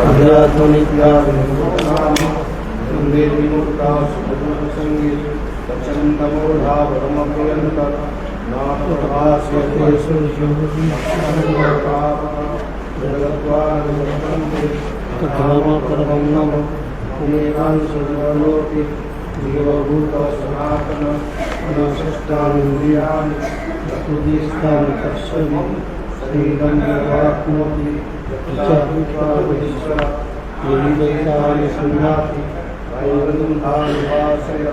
अध्यात्मनित्या विमुक्ता सुखसंगी तचंदमूढ़ा परमप्रियंत नाप्रभास्यते जगत्वानुवर्तन्ते तद्धाम परमं नम पुमेवांशुलोके जीवभूत सनातन मनसष्टानीन्द्रियाणि चतुर्दिस्थानि कर्षति शरीरं यवाप्नोति यच्चाभिप्रायश्च यदिदैतानि संयाति वैकुण्ठानुवासय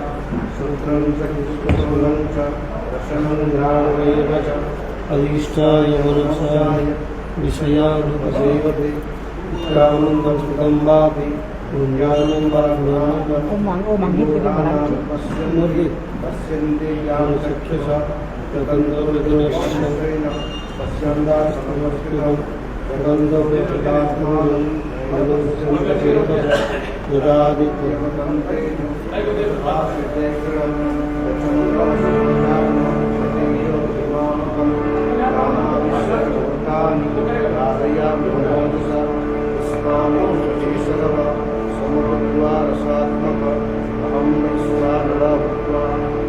सूत्रं च कृष्णशूलं च दर्शनं ज्ञानमेव च अधीष्टाय मनसाय विषयानुपसेवते उत्क्रामन्तं सुखं वापि पुण्यानं वा ज्ञानं पश्यन्ति ज्ञानचक्षुषा तदन्तर्विघ्नश्चन्द्रेण पश्यन्दा समवस्थितं तदन्तर्विघ्नात्मानं मनोसंचेतः यदादित्यवतं तेजो भासितेऽखिलं नानाविश्वभूतानि राधयामि मनोजसा स्नानं शेषतः समभूत्वारसात्मक अहं वैश्वानरः भूत्वा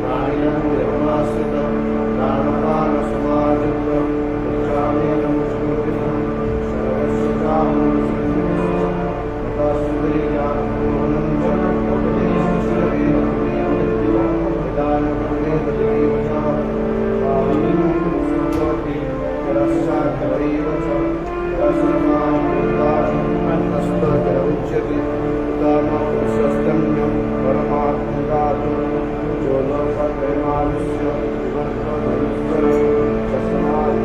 प्राणिनां देवमाश्रितः प्राणपानसमायुक्त उत्क्रामेनं श्रुतिनं सर्वस्य चाहं तथा सुधीर्यात्मनं च उपदेशश्रवेण मृत्युः निदानकृते तदेव च स्वामिनं सुखवति यरस्यार्थवैव च यरस्मां भूतानि तस्मात् उच्यते पुरुषस्तम्यं परमात्मधातु जो न सत्यमानुष्य विवर्तमनुस्वर तस्मात्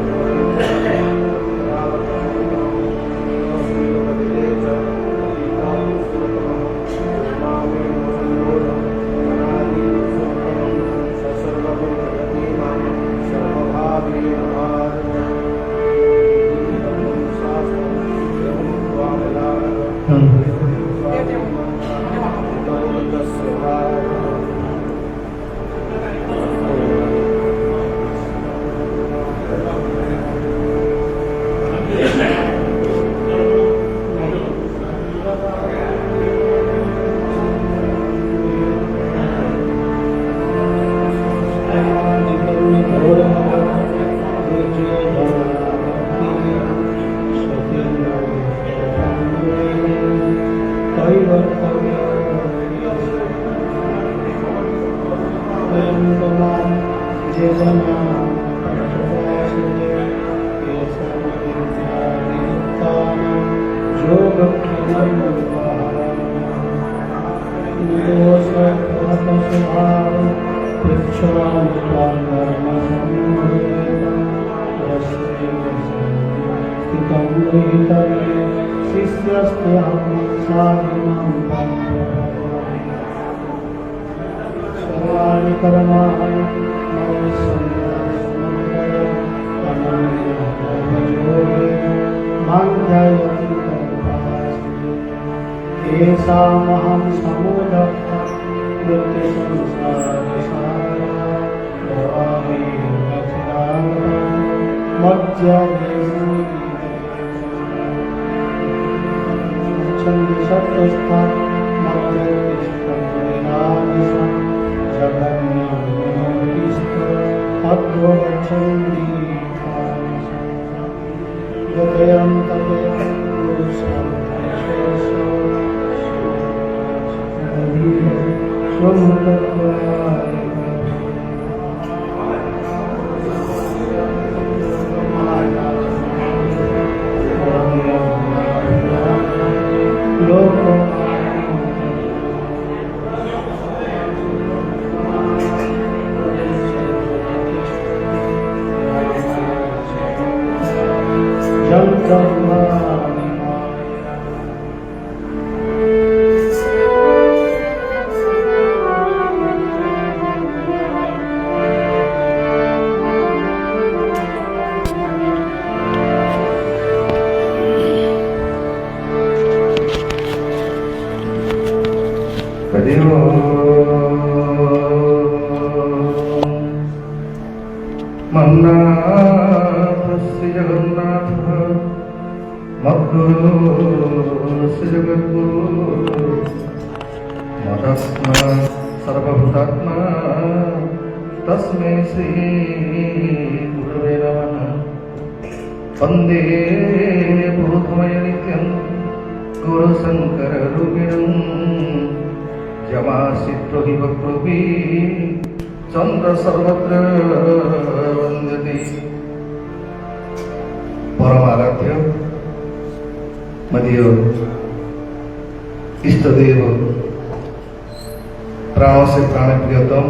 येषामहं समुदः मृत्युसंसारसागरः भवामि दक्षिणामृतं मज्जयेषुच्छन्दशतस्था मज्जतिष्ठं विनादिशं जगन्नाथ अद्वचन्दी गतयं तपयं पुरुषं मद्गुरो श्री तस्मै श्री गुरवे नमः। वन्दे बोधमय नित्यं गुरुशङ्कररूपिणं यमासितो हि वक्रोऽपि चन्द्र सर्वत्र वन्दते। परमाराध्य मदीय इष्टदेव प्राण से प्राण प्रियतम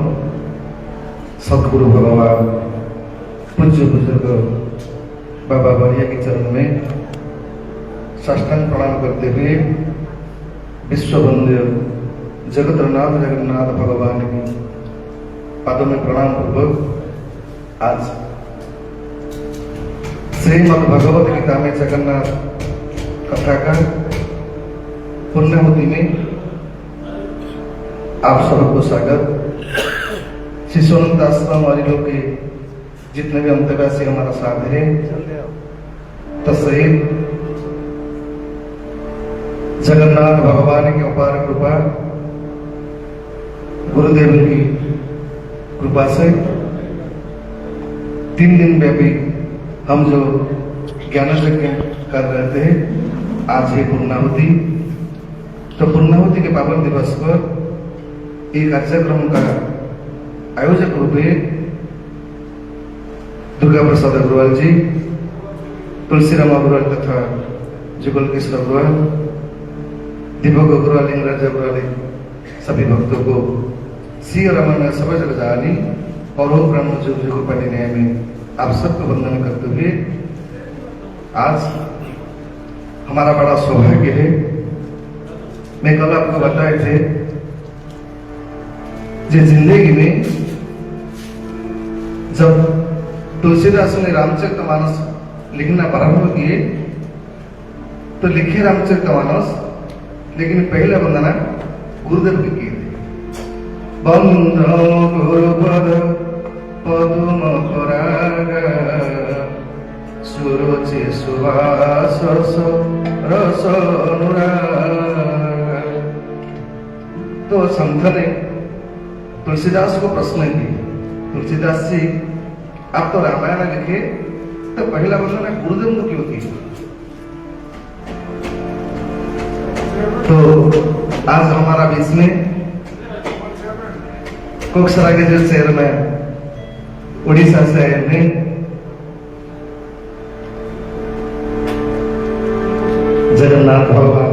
सदगुरु भगवान पूज्य बुजुर्ग बाबा बलिया के चरण में साष्टांग प्रणाम करते हुए विश्ववंद्य जगतनाथ जगन्नाथ भगवान की पादों में प्रणाम पूर्वक आज श्रीमद् भगवत गीता में जगन्नाथ कथा का पुण्यवती में आप सबको स्वागत। शिशुअनंत आश्रम और लोग के जितने भी अंतर्वासी हमारा साथ है तस्वीर जगन्नाथ भगवान की अपार कृपा गुरुदेव की कृपा से 3 दिन व्यापी हम जो ज्ञान यज्ञ कर रहे थे आज है पूर्णाहुति। तो पूर्णाहुति के पावन दिवस पर एक कार्यक्रम का आयोजक रूपे दुर्गा प्रसाद अग्रवाल जी, तुलसीराम अग्रवाल तथा जुगल किशोर अग्रवाल, दीपक अग्रवाल, इंद्राज अग्रवाल सभी भक्तों को श्री रामायण सभा जग जानी और ब्रह्म जुग जुग पाने न्याय में आप सबको वंदन करते हुए आज हमारा बड़ा सौभाग्य है। मैं कल आपको बताए थे जो जिंदगी में जब तुलसीदास ने रामचरितमानस लिखना प्रारंभ किए तो लिखे रामचरितमानस, लेकिन पहला वंदना गुरुदेव की किए थे। बंदो गुरुपद पदुम पराग सुरुचि सुवास रस अनुराग। तो संत ने तुलसीदास को प्रश्न किया, तुलसीदास जी आप तो रामायण लिखे तो पहला वंदना गुरुदेव को क्यों की? तो आज हमारा बीच में कोकसरा के जो शहर में उड़ीसा से आए हैं जगन्नाथ भगवान,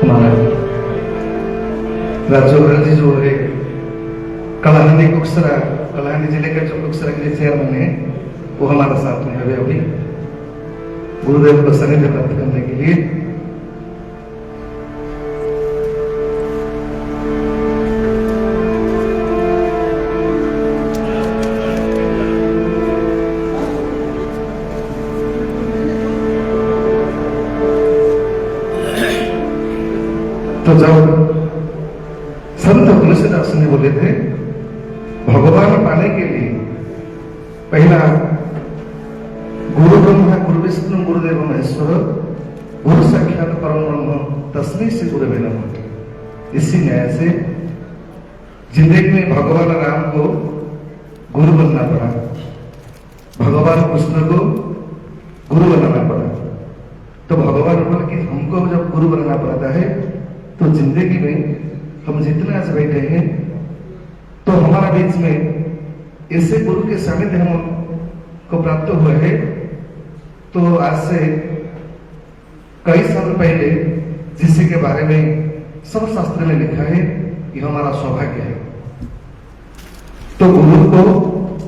हमारा राजोगढ़ जी जो है कलाहांडी कोकसरा, कलाहांडी जिले का जो कोकसरा के चेयरमैन है वो हमारे साथ में है अभी गुरुदेव को सानिध्य प्राप्त करने के लिए। तो जब संत तुलसीदास ने बोले थे भगवान पाने के लिए पहला गुरु ब्रह्मा गुरु विष्णु गुरुदेव महेश्वर गुरु साक्षात परम ब्रह्म तस्मै श्री गुरुवे नमः। इसी न्याय से जिंदगी में भगवान राम को गुरु बनना पड़ा, भगवान कृष्ण को गुरु बनाना पड़ा। तो भगवान बोले कि हमको जब गुरु बनना पड़ता है तो जिंदगी में हम जितने आज बैठे हैं तो हमारा बीच में ऐसे गुरु के सानिध्य हम को प्राप्त हुए हैं। तो आज से कई साल पहले जिसके के बारे में सब शास्त्र में लिखा है कि हमारा सौभाग्य है। तो गुरु को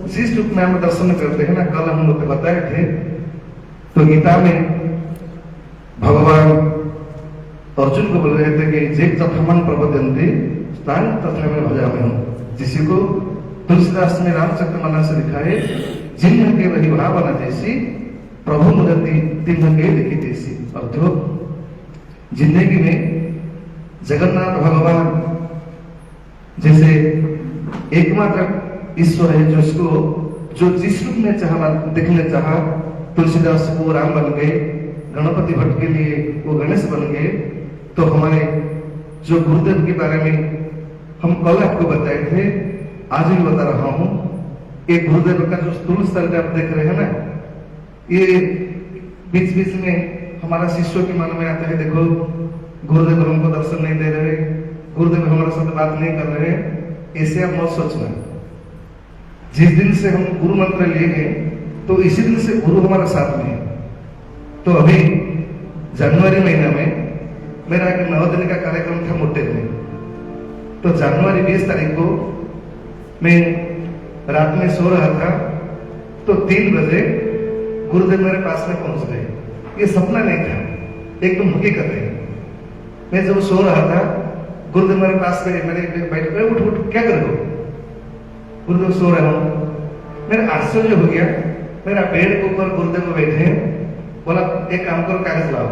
जिस रूप में हम दर्शन करते हैं ना, कल हम लोग बताए थे तो गीता में भगवान अर्जुन को बोल रहे थे कि जे तथमन प्रबोधन्ते तांग तथा में भजामि हूं। जिसी को तुलसीदास ने रामचरितमानस से लिखा है, जिन्ह के वही भावना जैसी प्रभु मुदति तिन्ह के लिखी तैसी। अर्थात जिंदगी में जगन्नाथ भगवान जैसे एकमात्र ईश्वर है जो जिस रूप में चाहा देखने चाहा तुलसीदास को राम बन गए, गणपति भट्ट के लिए वो गणेश बन गए, तो हमारे जो गुरुदेव के बारे में हम कल आपको बताए थे, आज भी बता रहा हूं। ये गुरुदेव का जो स्थूल शरीर आप देख रहे हैं ना, ये बीच बीच में हमारा शिष्यों के मन में आता है, देखो गुरुदेव हमको दर्शन नहीं दे रहे, गुरुदेव हमारे साथ बात नहीं कर रहे। ऐसे आप मत सोचना। जिस दिन से हम गुरु मंत्र लिए गए, तो इसी दिन से गुरु हमारे साथ में है। तो अभी जनवरी महीना में मेरा एक 9 दिन का कार्यक्रम था मोटे में। तो जनवरी 20 तारीख को मैं रात में सो रहा था, तो 3 बजे गुरुदेव मेरे पास में पहुंच गए। ये सपना नहीं था, एकदम हकीकत है। मैं जब सो रहा था, गुरुदेव मेरे पास में मेरे बैठ गए, उठ उठ क्या कर रहे हो? गुरुदेव सो रहा हूं। मेरा आश्चर्य हो गया, मेरा बेड के ऊपर गुरुदेव बैठे, बोला एक काम करो, कागज लाओ।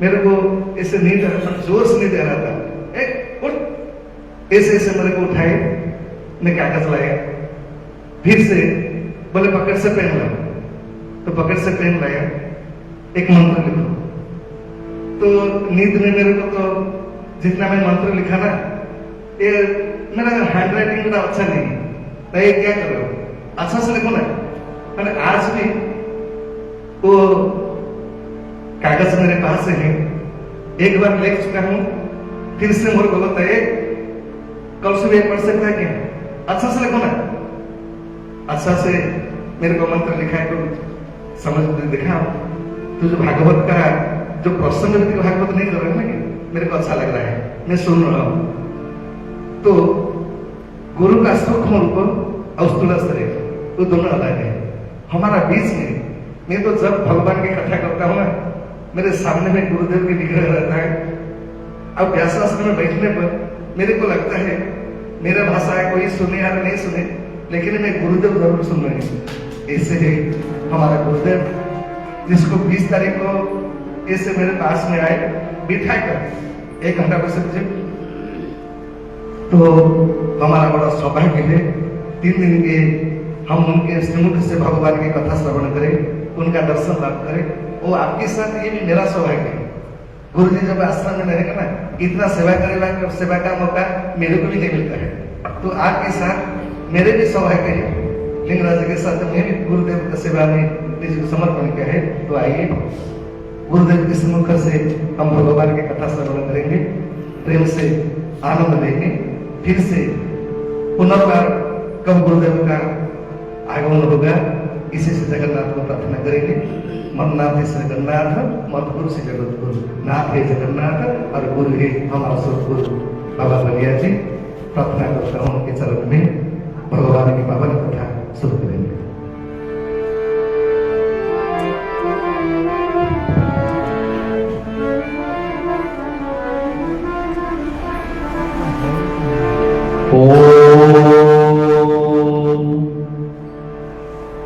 मेरे को ऐसे नींद जोर से नींद आ रहा था, एक उठ, ऐसे ऐसे मेरे को उठाए, मैं कागज लाया। फिर से बोले पकड़ से पेन लाओ, तो पकड़ से पेन लाया, एक मंत्र लिखो। तो नींद में मेरे को तो जितना मैं मंत्र लिखा ना, ये मेरा हैंड राइटिंग मेरा अच्छा नहीं, तो ये क्या करो, अच्छा से लिखो ना। मैंने आज भी वो कागज मेरे पास है, एक बार लिख चुका हूं, फिर से मोर गलत है, कल से भी पढ़ सकता है क्या? अच्छा से लिखो ना। अच्छा से मेरे को मंत्र लिखा है, तो समझ में दिखा। तो जो भागवत का जो प्रसंग भागवत नहीं कर रहे हैं ना, मेरे को अच्छा लग रहा है, मैं सुन रहा हूं। तो गुरु का सूक्ष्म रूप और स्थूल शरीर, वो दोनों अलग है। हमारा बीच में, मैं तो जब भगवान की कथा करता हूं ना, मेरे सामने में गुरुदेव की विग्रह रहता है। अब व्यासासन में बैठने पर मेरे को लगता है मेरा भाषा है, कोई सुने या नहीं सुने, लेकिन मैं गुरुदेव जरूर सुन रहे हैं। ऐसे है हमारा गुरुदेव, जिसको 20 तारीख को ऐसे मेरे पास में आए, बिठा कर 1 घंटा बस मुझे, तो हमारा बड़ा सौभाग्य है 3 दिन के हम उनके श्रीमुख से भगवान की कथा श्रवण करें, उनका दर्शन लाभ करें। वो आपके साथ, ये भी मेरा सौभाग्य है। गुरु जी जब आश्रम में रहेगा ना, इतना सेवा का मौका मेरे को भी नहीं मिलता है। तो आपके साथ मेरे भी सौभाग्य है, लिंगराज के साथ मैं भी गुरुदेव की सेवा में निज को समर्पण किया है। तो आइए गुरुदेव के सम्मुख से हम भगवान की कथा श्रवण करेंगे, प्रेम से आनंद लेंगे। फिर से पुनर्बार कब गुरुदेव का आगमन होगा, इसी से जगन्नाथ को प्रार्थना करेंगे। मन्नाथ से जगन्नाथ, मत गुरु से जगत गुरु, नाथ है जगन्नाथ और गुरु है हमारा सदगुरु बाबा बलिया जी। प्रार्थना करता हूं उनके चरण में, भगवान की पावन कथा शुरू करेंगे।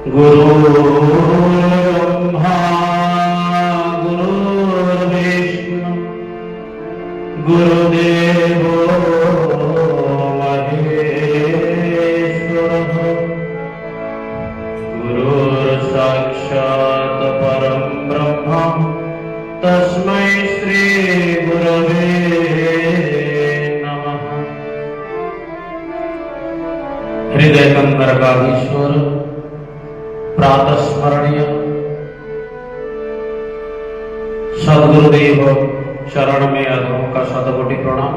गुरु ब्रह्मा गुरुर्विष्णु गुरुदेवो महेश्वरः गुरुर्साक्षात् परं ब्रह्म तस्मै श्री गुरवे नमः। हृदय कंदरगाधीश्वर प्रातः स्मरणीय सदगुरुदेव चरण में अधम का शतकोटि प्रणाम।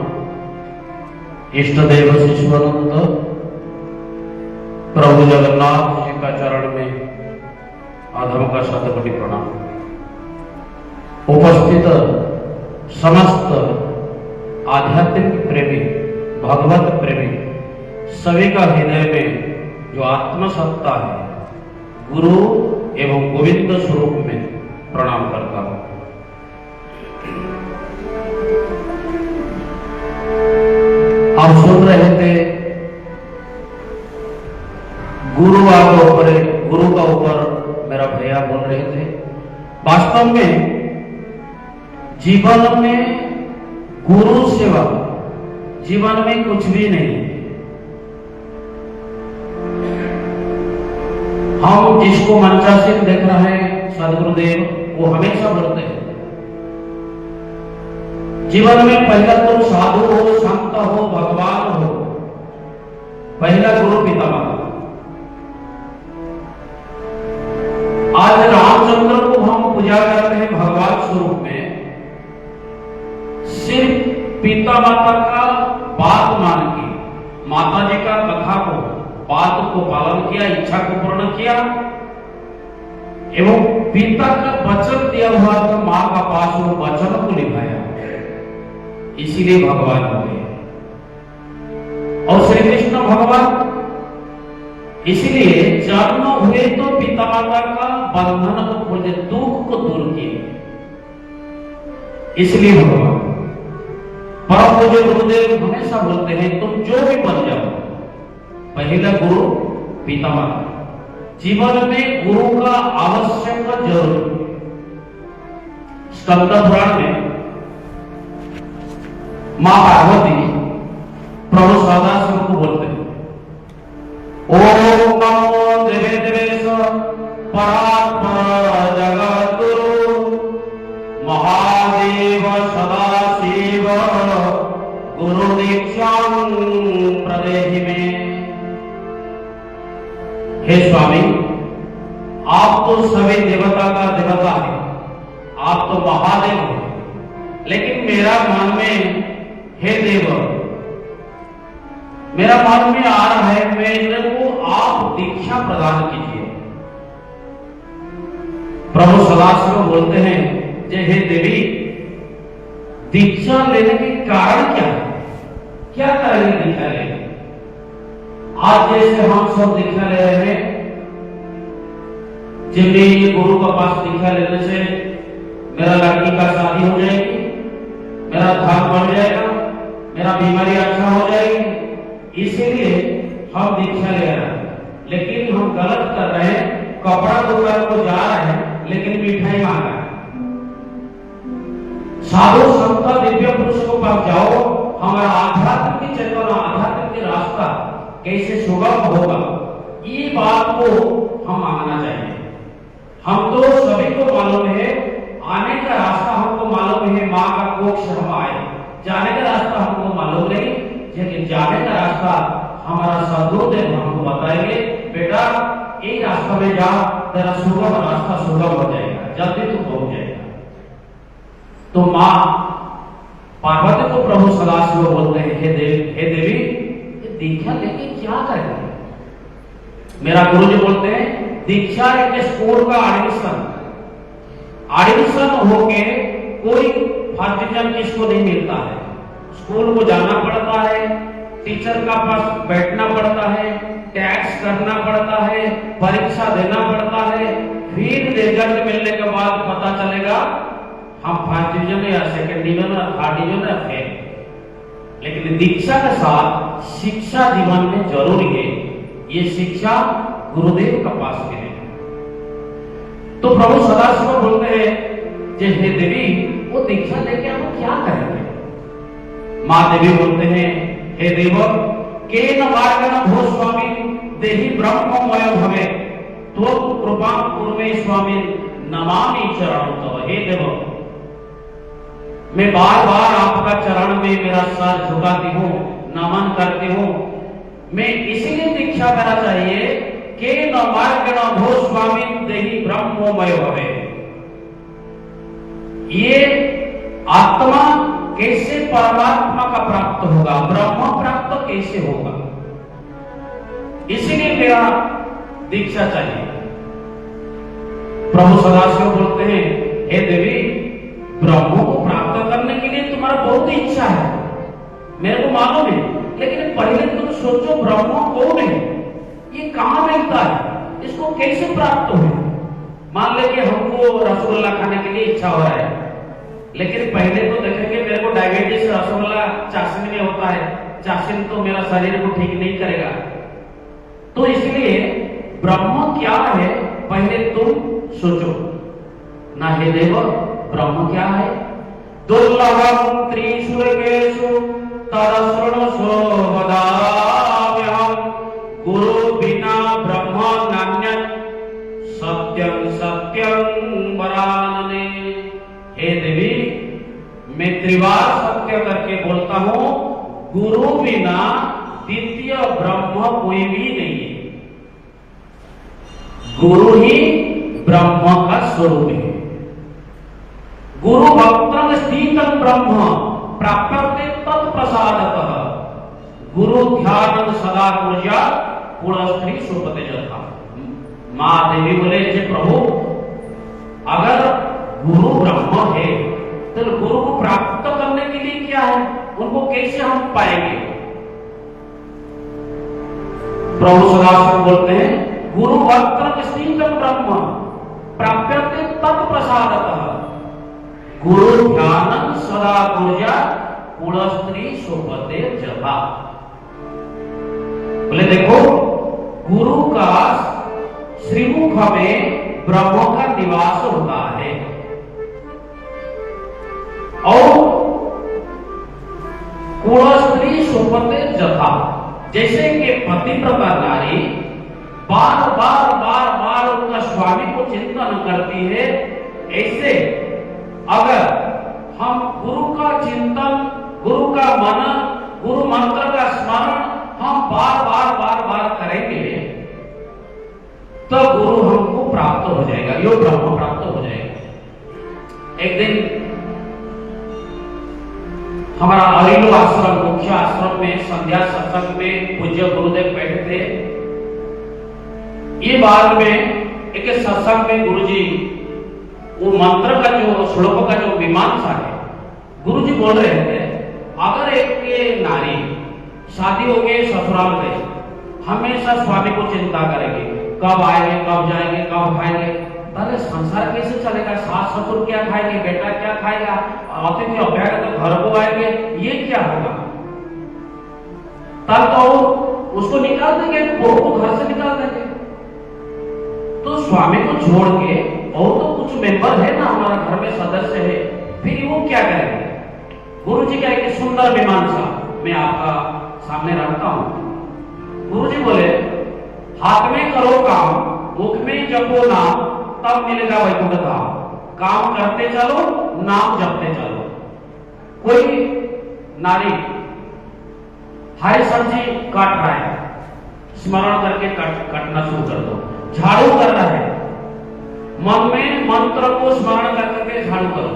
इष्ट देव शिशुअनंद प्रभु जगन्नाथ जी का चरण में अधम का शतकोटि प्रणाम। उपस्थित समस्त आध्यात्मिक प्रेमी, भगवत प्रेमी सभी का हृदय में जो आत्मसत्ता है, गुरु एवं गोविंद स्वरूप में प्रणाम करता हूं। आप सुन रहे थे गुरु का ऊपर मेरा भैया बोल रहे थे। वास्तव में जीवन में गुरु सेवा जीवन में कुछ भी नहीं है। हम जिसको मंचासीन देख रहे हैं सदगुरुदेव, वो हमेशा बोलते हैं जीवन में पहला तुम साधु हो, संत हो, भगवान हो, पहला गुरु पितामह। आज रामचंद्र को हम पूजा करते हैं भगवान स्वरूप में, सिर्फ पिता माता का बात मान के, माता जी का कथा को, बात को पालन किया, इच्छा को पूर्ण किया एवं पिता का वचन दिया हुआ तो मां का पास वो वचन को निभाया, इसीलिए भगवान हो गए। और श्री कृष्ण भगवान इसीलिए जन्म हुए तो पिता माता का बंधन को खोले, दुख को दूर किए, इसलिए भगवान। परम पूज्य गुरुदेव हमेशा बोलते हैं तुम जो भी बन जाओ, पहला गुरु पितामह। जीवन में गुरु का आवश्यक जरूर। स्कंद पुराण में मां पार्वती प्रभु सदाशिव को बोलते हैं ओम नमो देवे देवेश परात्पर जगद्गुरु महादेव सदाशिव गुरु दीक्षां प्रदेहि में। हे स्वामी, आप तो सभी देवता का देवता है, आप तो महादेव हैं, लेकिन मेरा मन में, हे देव, मेरा मन में आ रहा है मेरे को आप दीक्षा प्रदान कीजिए। प्रभु सदाशिव बोलते हैं जे हे देवी, दीक्षा लेने के कारण क्या है, क्या करेंगे दीक्षा लेने? आज जैसे हम सब दीक्षा ले रहे हैं, जिनमें गुरु का पास दीक्षा लेने से मेरा लड़की का शादी हो जाएगी, मेरा धन बढ़ जाएगा, मेरा बीमारी अच्छा हो जाएगी, इसीलिए हम दीक्षा ले रहे हैं। लेकिन हम गलत कर रहे हैं, कपड़ा दुकान को जा रहे हैं लेकिन मिठाई मांग रहे हैं। साधु संत दिव्य पुरुष को पास जाओ, हमारा आध्यात्म की चेतना, आध्यात्म की रास्ता कैसे सुगम होगा, ये बात को हम मानना चाहिए। हम तो सभी को मालूम है, आने का रास्ता हमको मालूम है, मां का कोख से हम आए, जाने का रास्ता हमको मालूम नहीं, लेकिन जाने का रास्ता हमारा सदगुरुदेव हमको बताएंगे, बेटा यही रास्ता में जा, तेरा सुगम रास्ता सुगम हो जाएगा, जल्दी तू पहुंच जाएगा। तो मां पार्वती को प्रभु सदाशिव बोलते हैं हे देवी, दीक्षा लेके क्या करेंगे? मेरा गुरु जी बोलते हैं दीक्षा एक स्कूल का एडमिशन होके कोई फर्स्ट किसको नहीं मिलता है। स्कूल को जाना पड़ता है, टीचर का पास बैठना पड़ता है, टैक्स करना पड़ता है, परीक्षा देना पड़ता है, फिर रिजल्ट मिलने के बाद पता चलेगा हम फर्स्ट डिवीजन या सेकंड डिवीजन या थर्ड डिवीजन या फेल। लेकिन दीक्षा के साथ शिक्षा जीवन में जरूरी है, ये शिक्षा गुरुदेव का पास मिले। तो प्रभु सदाशिव बोलते हैं जे हे देवी, वो दीक्षा लेके हम क्या करेंगे? मां देवी बोलते हैं हे देव, केन मार्गेण भो स्वामी देहि ब्रह्ममय भवे त्वं कृपां कुर्मे स्वामी नमामि चरणं तव। हे देव, मैं बार बार आपका चरण में मेरा सर झुकाती हूँ, नमन करती हूँ। मैं इसीलिए दीक्षा करना चाहिए कि न मार्गेण भो स्वामी देहि ब्रह्ममय भवे। ये आत्मा कैसे परमात्मा का प्राप्त होगा, ब्रह्म प्राप्त कैसे होगा, इसीलिए मेरा दीक्षा चाहिए। प्रभु सदाशिव बोलते हैं हे देवी, ब्रह्म को प्राप्त करने के लिए तुम्हारा बहुत इच्छा है, मेरे को मालूम है, लेकिन पहले तुम सोचो ब्रह्म कौन है, ये कहां मिलता है, इसको कैसे प्राप्त हो। मान ले कि हमको रसगुल्ला खाने के लिए इच्छा हो रहा है, लेकिन पहले तो देखेंगे मेरे को डायबिटीज रसगुल्ला चाशनी में होता है, चाशनी तो मेरा शरीर को ठीक नहीं करेगा। तो इसलिए ब्रह्म क्या है पहले तुम सोचो ना। हे देव, ब्रह्म क्या है? दुर्लभम त्रिशूर्गेषु तदशृणुषु वदाम्यहम् गुरु बिना ब्रह्म नान्यत् सत्यं सत्यं वरानन। बोलता हूं, गुरु बिना द्वितीय ब्रह्म कोई भी नहीं है। गुरु ही ब्रह्म का स्वरूप है। गुरु वक्त्रम स्थितम ब्रह्म प्राप्यते तत्प्रसादतः गुरु ध्यान सदा ऊर्जा पुरस्त्री सुपते जथा। मां देवी बोले जे प्रभु, अगर गुरु ब्रह्म है तो गुरु को प्राप्त करने के लिए क्या है, उनको कैसे हम पाएंगे? प्रभु सदाशिव बोलते हैं, गुरु वक्त्रम स्थितम ब्रह्म प्राप्यते तत्प्रसादतः गुरु ध्यान सदा ऊर्जा पुरस्त्री सुपते जथा। बोले देखो, गुरु का श्रीमुख में ब्रह्म का निवास होता है और कुलस्त्री सुपते जथा, जैसे कि पतिव्रता नारी बार बार बार बार उनका स्वामी को चिंतन करती है, ऐसे अगर हम गुरु का चिंतन, गुरु का मनन, गुरु मंत्र का स्मरण हम बार बार बार बार करेंगे तो गुरु हमको प्राप्त हो जाएगा, यो ब्रह्म प्राप्त हो जाएगा। एक दिन हमारा अरिलो आश्रम, मुख्य आश्रम में संध्या सत्संग में पूज्य गुरुदेव बैठे थे। ये बाद में एक सत्संग में गुरुजी वो मंत्र का जो श्लोक का जो मीमांसा है, गुरुजी बोल रहे थे, अगर एक नारी शादी हो गई, ससुराल गए, हमेशा स्वामी को चिंता करेंगे, कब आएंगे, कब जाएंगे, कब खाएंगे, पहले संसार कैसे चलेगा? सास ससुर क्या खाएंगे, बेटा क्या खाएगा, अतिथि अभ्यागत तो घर को आएंगे, ये क्या होगा? तब तो उसको निकाल देंगे, बहू को घर से निकाल देंगे। तो स्वामी को छोड़ के और तो कुछ मेंबर है ना हमारा घर में सदस्य है, फिर वो क्या करेंगे? गुरु जी का एक सुंदर मीमांसा मैं आपका सामने रखता हूं। गुरु जी बोले, हाथ में करो काम, मुख में जपो नाम, तब मिलेगा वैकुंठ धाम। काम करते चलो, नाम जपते चलो। कोई नारी हरी सब्जी काट रहा है, स्मरण करके काटना शुरू कर दो। झाड़ू कर रहा है, मन में मंत्र को स्मरण करके झाड़ू करो।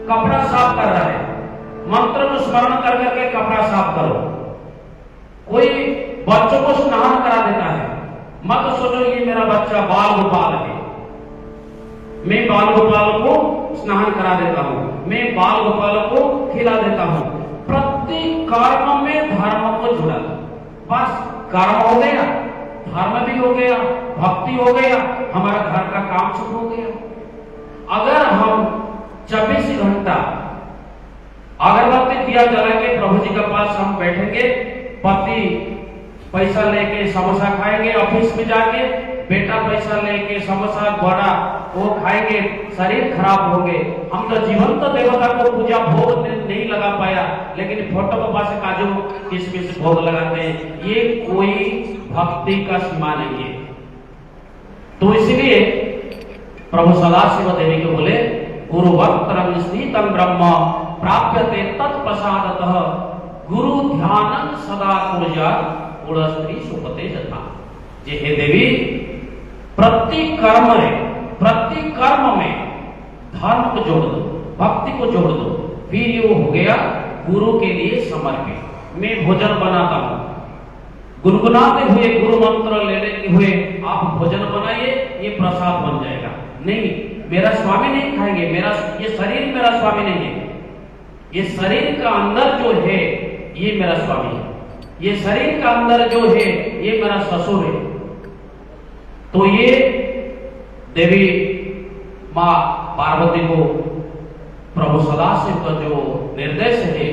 कपड़ा साफ कर रहा है, मंत्र को स्मरण करके कपड़ा साफ करो। कोई बच्चों को स्नान करा देता है, मत सोचो ये मेरा बच्चा बाल गोपाल है, मैं बाल गोपाल को स्नान करा देता हूं, मैं बाल गोपाल को खिला देता हूं। प्रति कर्म में धर्म को जुड़ा, बस कर्म हो गया, धर्म भी हो गया, भक्ति हो गया, हमारा घर का काम शुरू हो गया। अगर हम 24 घंटा अगरबत्ती दिया जलाएंगे, प्रभु जी के पास हम बैठेंगे, पति पैसा लेके समोसा खाएंगे, ऑफिस में जाके बेटा पैसा लेके समोसा बड़ा वो खाएंगे, शरीर खराब होंगे। हम तो जीवंत देवता को पूजा भोग नहीं लगा पाया, लेकिन फोटो बाबा से काजू किशमिश भोग लगाते हैं, ये कोई भक्ति का सीमा नहीं है। तो इसलिए प्रभु सदाशिव देवी को बोले, गुरु वक्त्रम स्थितम ब्रह्म प्राप्यते तत्प्रसादतः गुरु ध्यानं सदा ऊर्जा गुणस्त्री सुपते जथा। जे हे देवी, प्रति कर्म में धर्म को जोड़ दो, भक्ति को जोड़ दो, फिर ये हो गया गुरु के लिए समर्पित। मैं भोजन बनाता हूं, गुनगुनाते हुए गुरु मंत्र लेते हुए आप भोजन बनाइए, ये प्रसाद बन जाएगा। नहीं, मेरा स्वामी नहीं खाएंगे, मेरा ये शरीर मेरा स्वामी नहीं है, ये शरीर का अंदर जो है ये मेरा स्वामी है, ये शरीर का अंदर जो है ये मेरा ससुर है। तो ये देवी मां पार्वती को प्रभु सदाशिव का जो निर्देश है,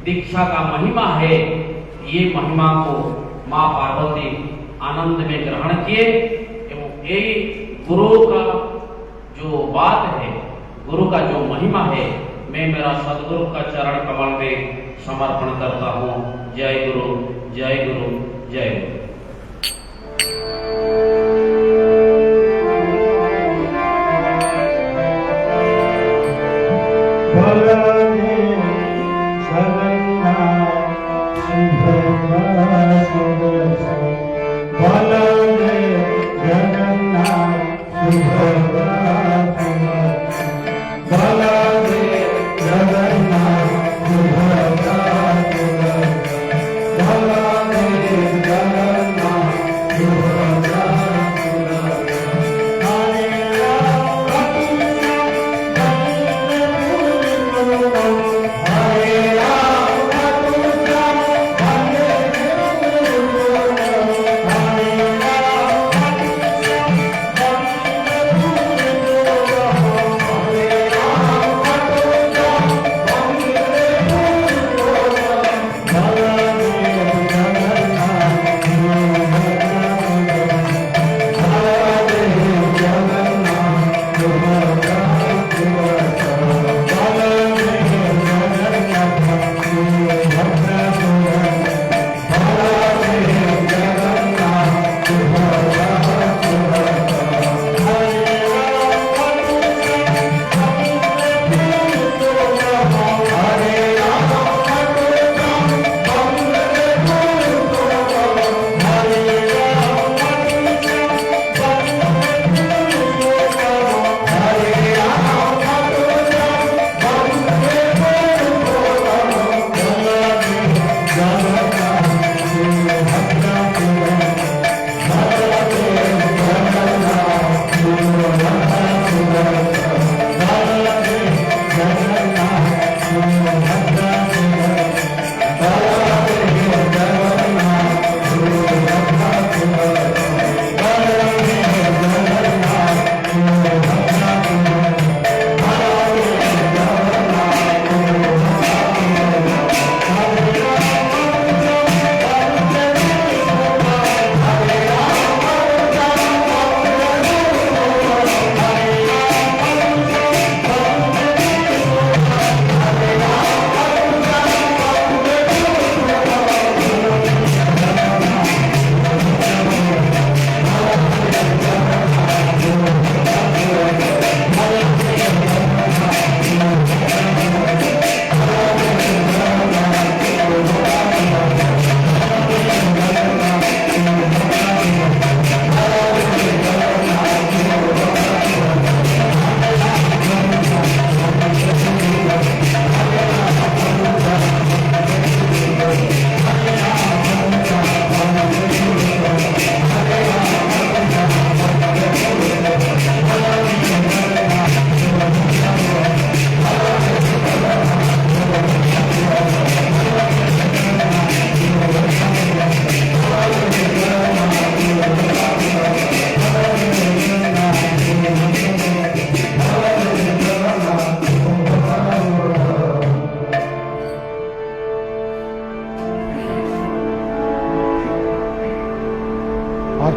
दीक्षा का महिमा है, ये महिमा को मां पार्वती आनंद में ग्रहण किए एवं यही गुरु का जो बात है, गुरु का जो महिमा है, मैं मेरा सदगुरु का चरण कमल में समर्पण करता हूं। जय गुरु, जय गुरु, जय गुरु। शरण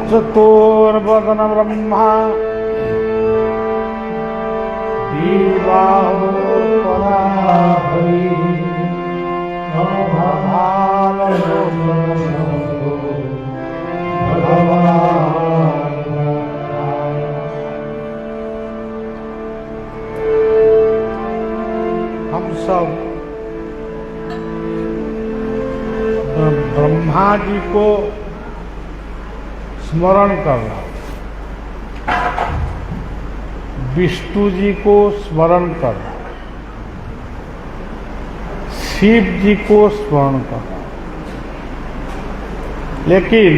चतुर्वदन ब्रह्मा दीवाहो पराहरि हम सब ब्रह्मा जी को स्मरण करना, विष्णु जी को स्मरण करना, शिव जी को स्मरण करना, लेकिन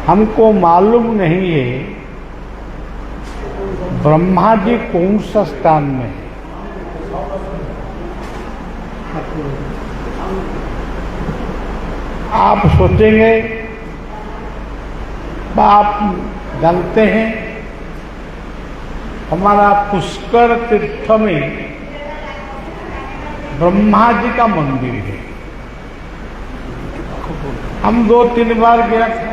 हमको मालूम नहीं है ब्रह्मा जी कौन सा स्थान में है। आप सोचेंगे, आप जानते हैं हमारा पुष्कर तीर्थ में ब्रह्मा जी का मंदिर है। हम 2-3 बार गया था,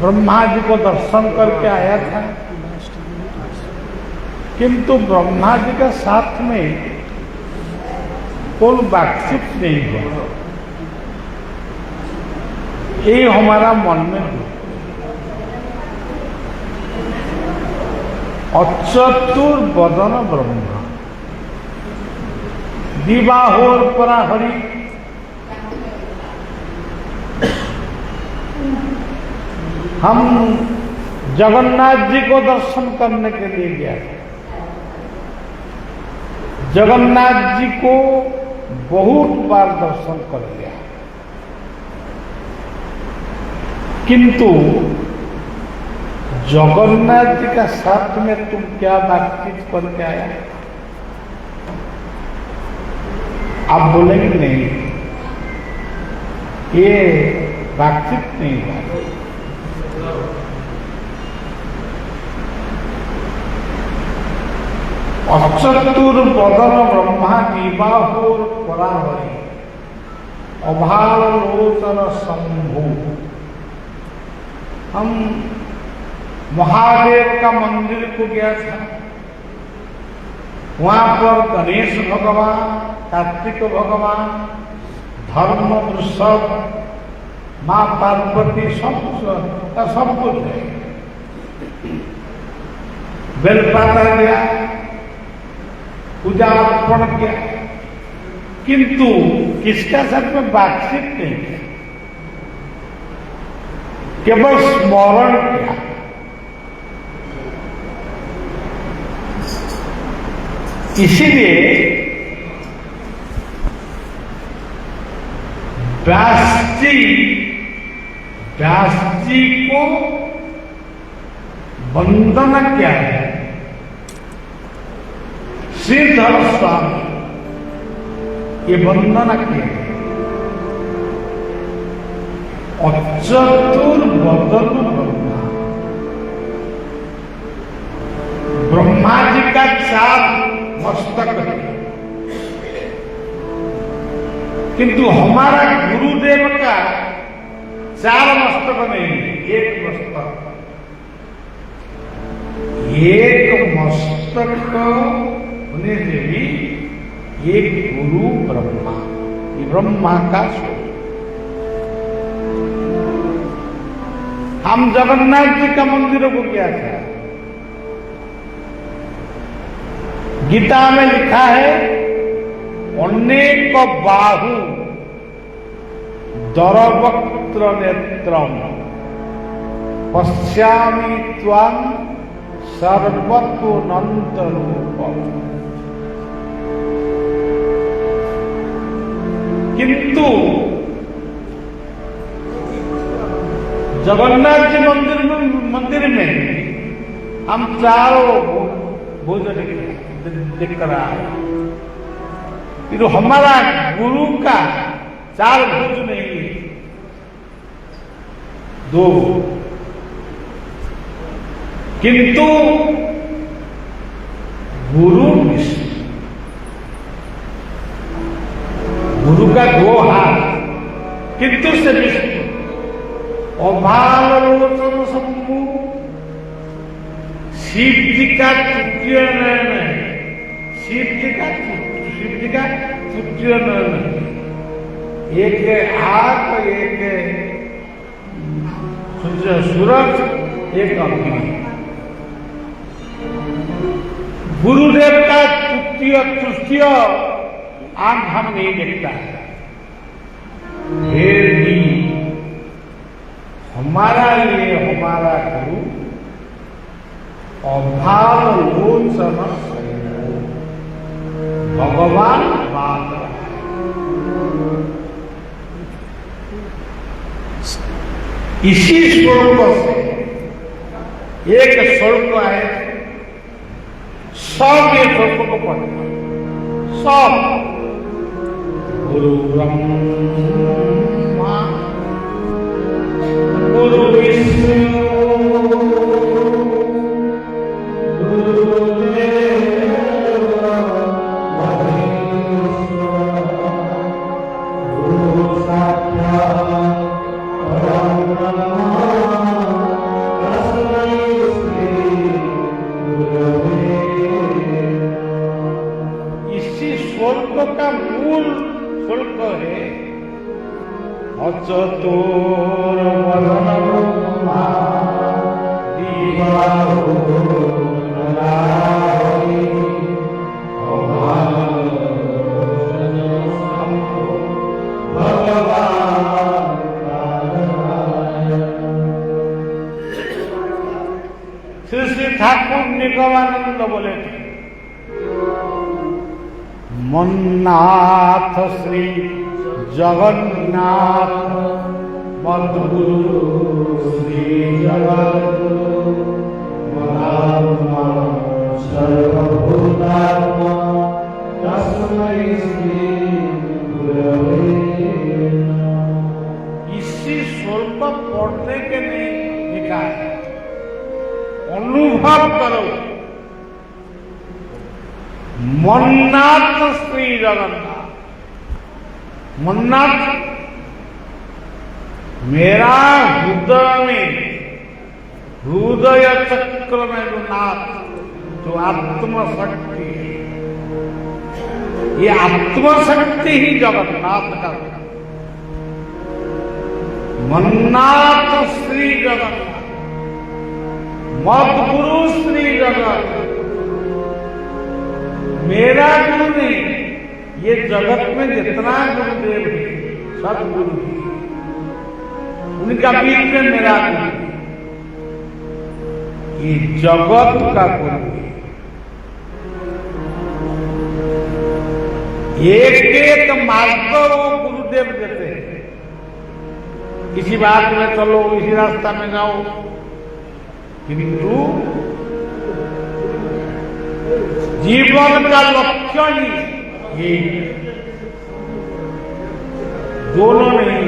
ब्रह्मा जी को दर्शन करके आया था, किंतु ब्रह्मा जी के साथ में कोई बातचीत नहीं है। ये हमारा मन में है। अचतुर्वदन ब्रह्मा दिवाहोर पराहरि, हम जगन्नाथ जी को दर्शन करने के लिए गए थे। जगन्नाथ जी को बहुत बार दर्शन कर लिया, किंतु जगन्नाथ जी का साथ में तुम क्या बातचीत करके आया? आप बोलेंगे नहीं, ये बातचीत नहीं हुआ। अचतुर्वदन ब्रह्मा निबाहुर पराहरि अभालोचन शंभु। हम महादेव का मंदिर को गया था, वहां पर गणेश भगवान, कार्तिक भगवान, धर्म वृषभ, माँ पार्वती सब कुछ है। बेलपाता गया, पूजा अर्पण किया, किंतु किसका साथ में बातचीत नहीं किया, केवल स्मरण किया। इसीलिए व्यास जी को वंदना क्या है? श्रीधर स्वामी ये वंदना क्या है? अचतुर्वदन ब्रह्मा, ब्रह्मा जी का 4 मस्तक है, किंतु हमारा गुरुदेव का 4 मस्तक नहीं है, 1 मस्तक। एक मस्तक होने से भी एक गुरु ब्रह्मा, ये ब्रह्मा का स्वरूप। हम जगन्नाथ जी का मंदिरों को क्या था? गीता में लिखा है अनेक बाहु दरवक्त्र नेत्रम पश्यामि त्वां सर्वतोऽनंत रूपम। किंतु जगन्नाथ जी मंदिर में हम चारों भोजन दिख रहा है, किंतु हमारा गुरु का 4 भुज नहीं है, 2। किंतु गुरु विष्णु, गुरु का 2 हाथ, किंतु से विष्णु। अभालोचन शंभु, शिव जी का तृतीय नयन है, शिव जी का तृतीय नयन है। एक है आग, एक है सूरज, एक अग्नि। गुरुदेव का तृतीय आंख हम नहीं देखता है, फिर भी हमारा लिए हमारा गुरु अभालोचन भगवान बात। इसी श्लोक से एक श्लोक है, सब ये श्लोक को पढ़ना, सब गुरु ब्रह्मा गुरु विष्णु का मूल शुल्क है अचतुर्वदन ब्रह्मा निबाहु पराहरि अभालोचन शंभु भगवान श्री श्री ठाकुर निगमानंद बोले थे, मन्नाथ श्री जगन्नाथ मद्गुरु श्री जगद्गुरु मदात्मा सर्वभूतात्मा तस्मै श्री गुरवे नमः। इसी स्वल्प पढ़ने के लिए लिखा है, अनुभव करो मन्नाथ श्री जगन्नाथ। मन्नाथ मेरा हृदय में, हृदय चक्र में जो नाथ, जो आत्मशक्ति है, ये आत्मशक्ति ही जगन्नाथ का। मन्नाथ श्री जगन्नाथ, मद्गुरु श्री जगन्नाथ। मेरा गुरु नहीं, ये जगत में जितना गुरुदेव है सब गुरु है, उनका बीच में मेरा गुरु, ये जगत का गुरु है। एक एक मार्ग वो गुरुदेव देते हैं। किसी बात में चलो, इसी रास्ता में जाओ, किंतु जीवन का लक्ष्य ही ये दोनों नहीं,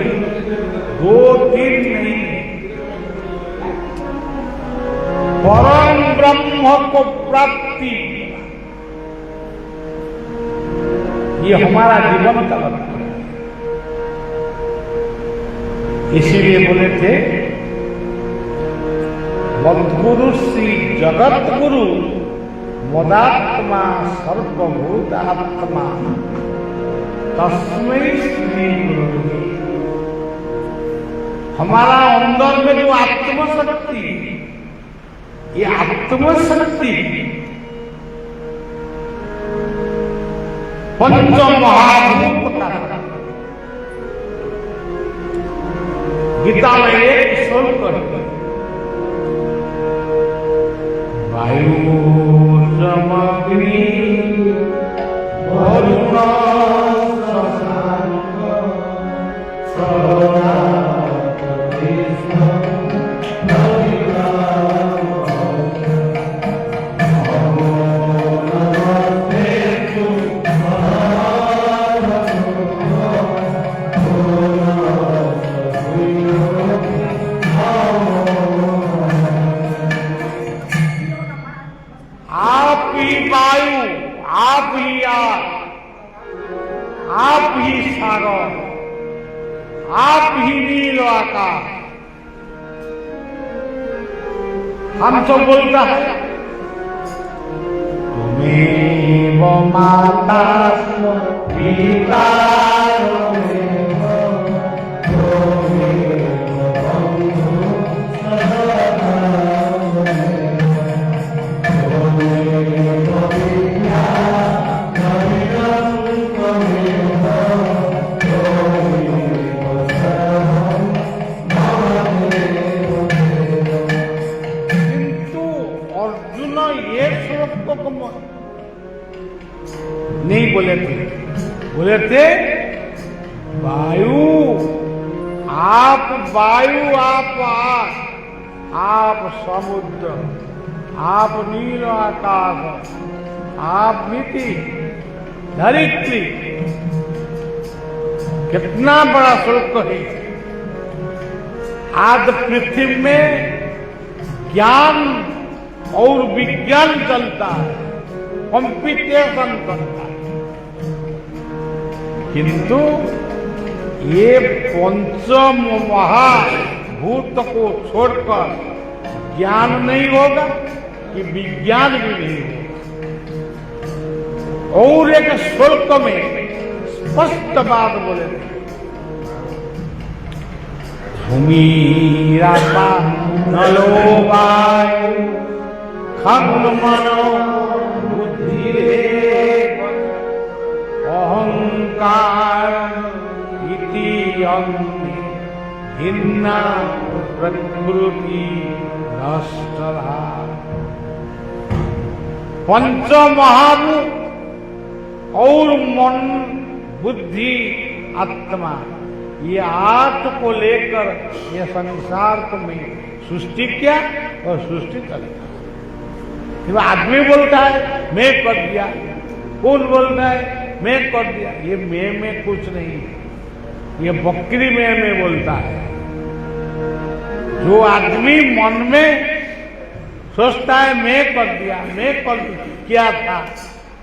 दो तीन नहीं, परम ब्रह्म को प्राप्ति, ये हमारा जीवन का लक्ष्य है। इसीलिए बोले थे मद्गुरु श्री जगत गुरु मदात्मा सर्वभूतात्मा तस्मै श्री गुरवे। हमारा अंदर में जो आत्मशक्ति, ये आत्मशक्ति पंच महाभूत का। गीता में एक श्लोक है, वायु जमग्नि वरुण शशांक आप ही सागर, आप ही नील आकाश। हम तो बोलता है तुम्हें वो माता पिता नहीं बोले थे, बोले थे वायु, आप वायु, आप समुद्र, आप नील आकाश, आप मिट्टी धरित्री। कितना बड़ा शुल्क है। आज पृथ्वी में ज्ञान और विज्ञान चलता है, कंपटीशन करता है, किंतु ये पंचम महाभूत को छोड़कर ज्ञान नहीं होगा कि विज्ञान भी नहीं होगा। और एक श्लोक में स्पष्ट बात बोले थे, भूमिरापा नलो वायु खंड मनो अहंकार इति भिन्ना प्रकृति नष्टधा। पंच महाभूत और मन बुद्धि आत्मा, ये आत्म को लेकर ये संसार को मैं सृष्टि किया और सृष्टि चलेगा। फिर आदमी बोलता है मैं कर दिया, कौन बोलता है मैं कर दिया। ये मैं में कुछ नहीं है, ये बकरी में बोलता है। जो आदमी मन में सोचता है मैं कर दिया, मैं कर किया था,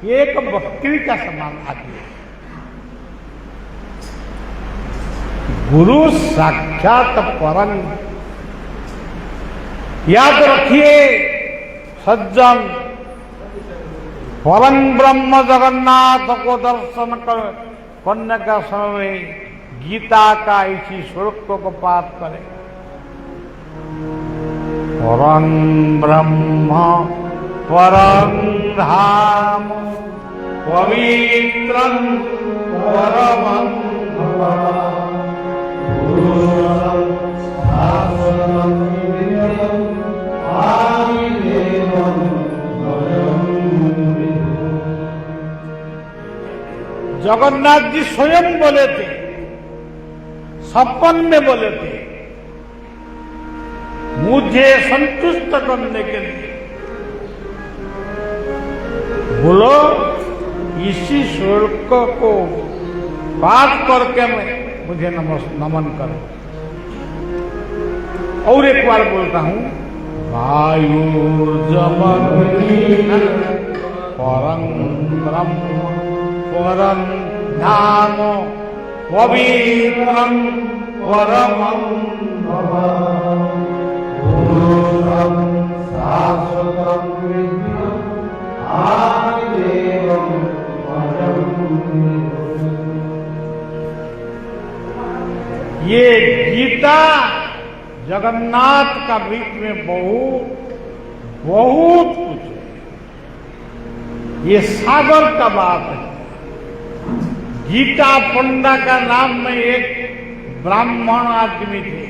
ये एक बकरी का समान आदमी है। गुरु साक्षात परम। याद रखिए सज्जन, परम ब्रह्म जगन्नाथ को दर्शन करने का समय गीता का इसी श्लोक को पाठ करें। परम ब्रह्म परम धाम पवित्रं परमं जगन्नाथ जी स्वयं बोले थे, सपन में बोले थे, मुझे संतुष्ट करने के लिए। बोलो इसी श्लोक को पाठ करके मैं मुझे नमन करो। और एक बार बोलता हूं, वायुर्जमन परं ब्रह्म परं धाम पवित्रं परमं शाश्वतं ये गीता जगन्नाथ का बीच में बहुत कुछ है। ये सागर का बात है। गीता पंडा का नाम में एक ब्राह्मण आदमी थे।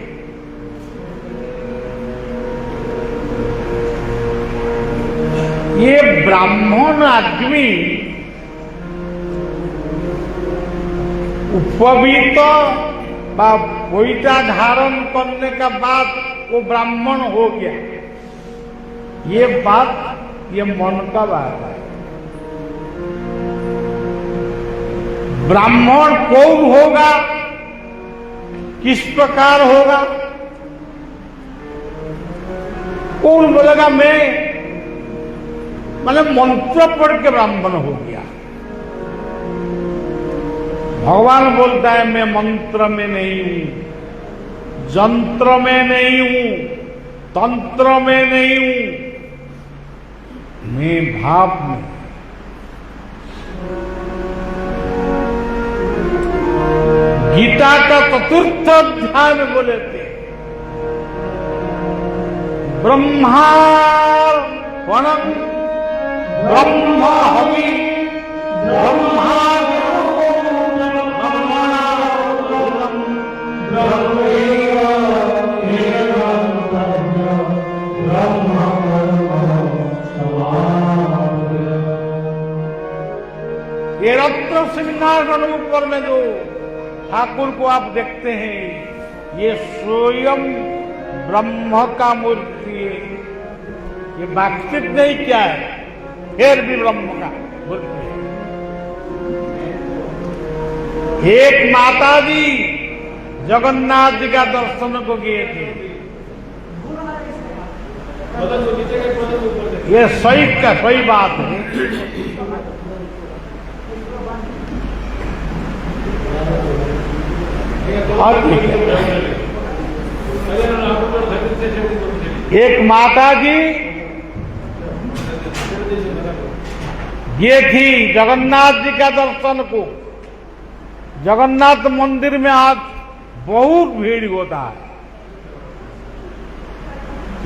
ये ब्राह्मण आदमी उपवीत पोईटा धारण करने का बाद वो ब्राह्मण हो गया। ये बात ये मन का बात है। ब्राह्मण कौन होगा, किस प्रकार होगा, कौन बोलेगा मैं मतलब मंत्र पढ़ के ब्राह्मण हो गया। भगवान बोलता है मैं मंत्र में नहीं हूं, जंत्र में नहीं हूं, तंत्र में नहीं हूं, मैं भाव में। गीता का चतुर्थ अध्याय में बोले थे ब्रह्मा वनम ब्रह्म हवि ब्रह्मा ये रत्न सिंहासन ऊपर में जो ठाकुर को आप देखते हैं, ये स्वयं ब्रह्म का मूर्ति है। ये बातचीत नहीं क्या है, फिर भी ब्रह्म का मूर्ति है। एक माता जी जगन्नाथ जी का दर्शन को गए थे। ये सही बात है। और एक माता जी ये थी जगन्नाथ जी का दर्शन को। जगन्नाथ मंदिर में आज बहुत भीड़ होता है।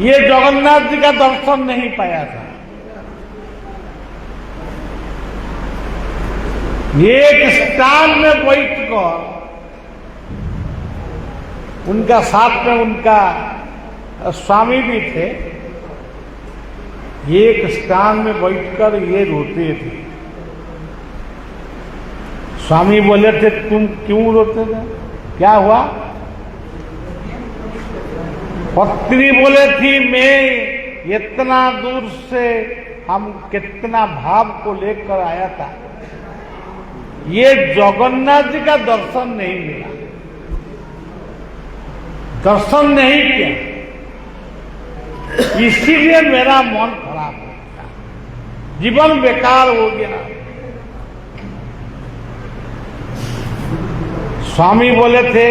ये जगन्नाथ जी का दर्शन नहीं पाया था। एक स्थान में बैठकर उनका साथ में उनका स्वामी भी थे। एक स्थान में बैठकर ये रोते थे। स्वामी बोले थे तुम क्यों रोते थे? क्या हुआ? पत्नी बोले थी मैं इतना दूर से हम कितना भाव को लेकर आया था, ये जगन्नाथ जी का दर्शन नहीं मिला, दर्शन नहीं किया, इसीलिए मेरा मन खराब हो गया, जीवन बेकार हो गया। स्वामी बोले थे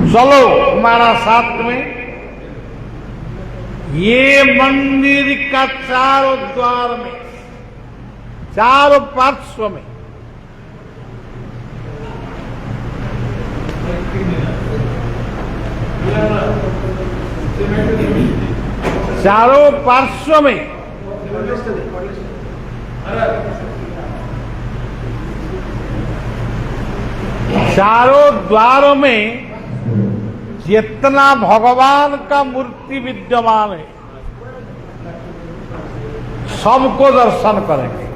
चलो हमारा साथ में। ये मंदिर का चारों द्वार में, चारों पार्श्व में चारों पार्श्व में चारों द्वारों में जितना भगवान का मूर्ति विद्यमान है सबको दर्शन करेंगे।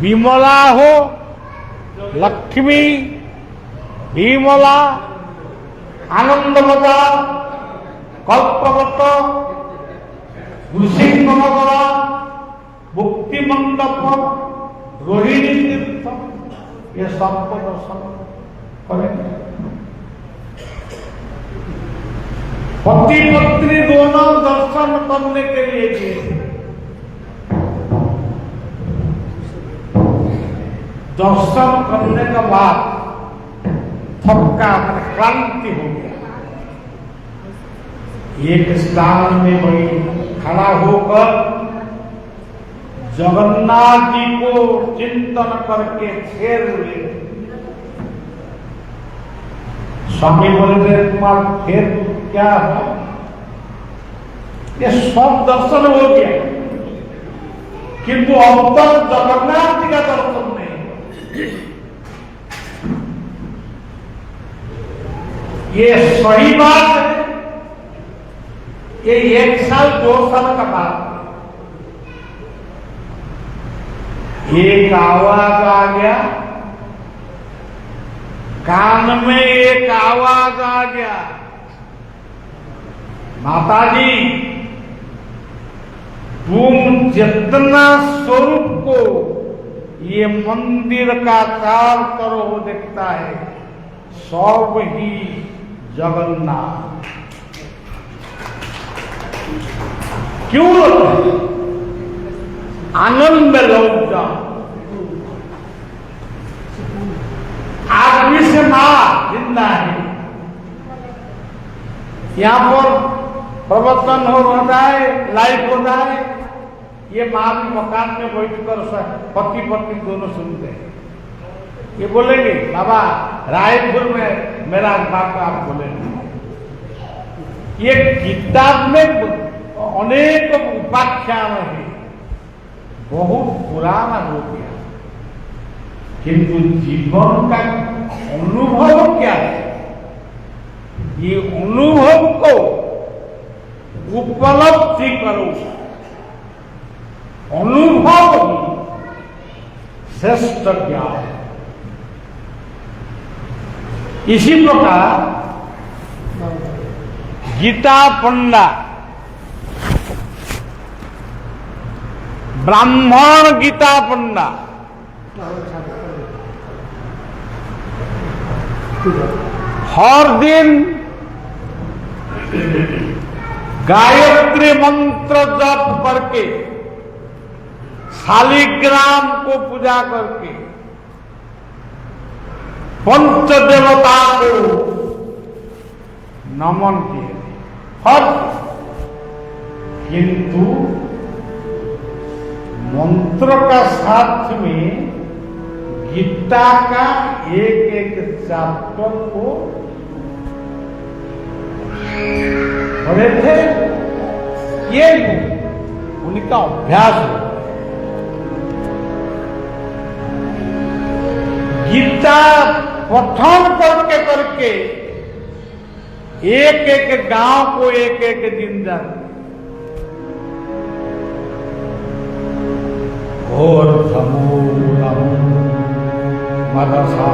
विमला हो, लक्ष्मी, विमला, आनंदमता, कल्पवत, नृसिंहनगरा, मुक्ति मंडप, रोहिणी तीर्थ, ये सबको दर्शन करेंगे। पति पत्नी दोनों दर्शन करने के लिए गए। दर्शन करने के बाद थक्का क्रांति हो गया। एक स्थान में वही खड़ा होकर जगन्नाथ जी को चिंतन करके फेर ले। स्वामी बोलते तुम्हारा फेर क्या है? ये सब दर्शन हो गया, किंतु अब तक जगन्नाथ जी का दर्शन नहीं। ये सही बात है। ये 1 साल 2 साल का बात है। एक आवाज आ गया, कान में एक आवाज आ गया, माताजी तुम जितना स्वरूप को ये मंदिर का चार तरफ दिखता है सब ही जगन्नाथ। क्यों आनंद में लौट जाओ। आदमी से मां जिंदा है। यहां पर प्रवचन हो जाए, लाइव हो जाए, ये मां भी मकान में बैठकर पति पत्नी दोनों सुनते हैं। ये बोलेंगे बाबा रायपुर में मेरा बाप आप बोलेंगे। ये किताब में अनेक उपाख्यान है, बहुत पुराना हो गया, किंतु जीवन का अनुभव क्या है? ये अनुभव को उपलब्धि करो। अनुभव श्रेष्ठ ज्ञान। इसी प्रकार गीता पंडा ब्राह्मण गीता पंडा हर दिन गायत्री मंत्र जप करके शालिग्राम को पूजा करके पंच देवता को नमन किए हर, किंतु मंत्र का साथ में गीता का एक एक चैप्टर को पढ़े थे। ये उनका अभ्यास है। गीता पठन करके करके एक एक गांव को एक एक दिन जाते। घोरधमूलम् मनसा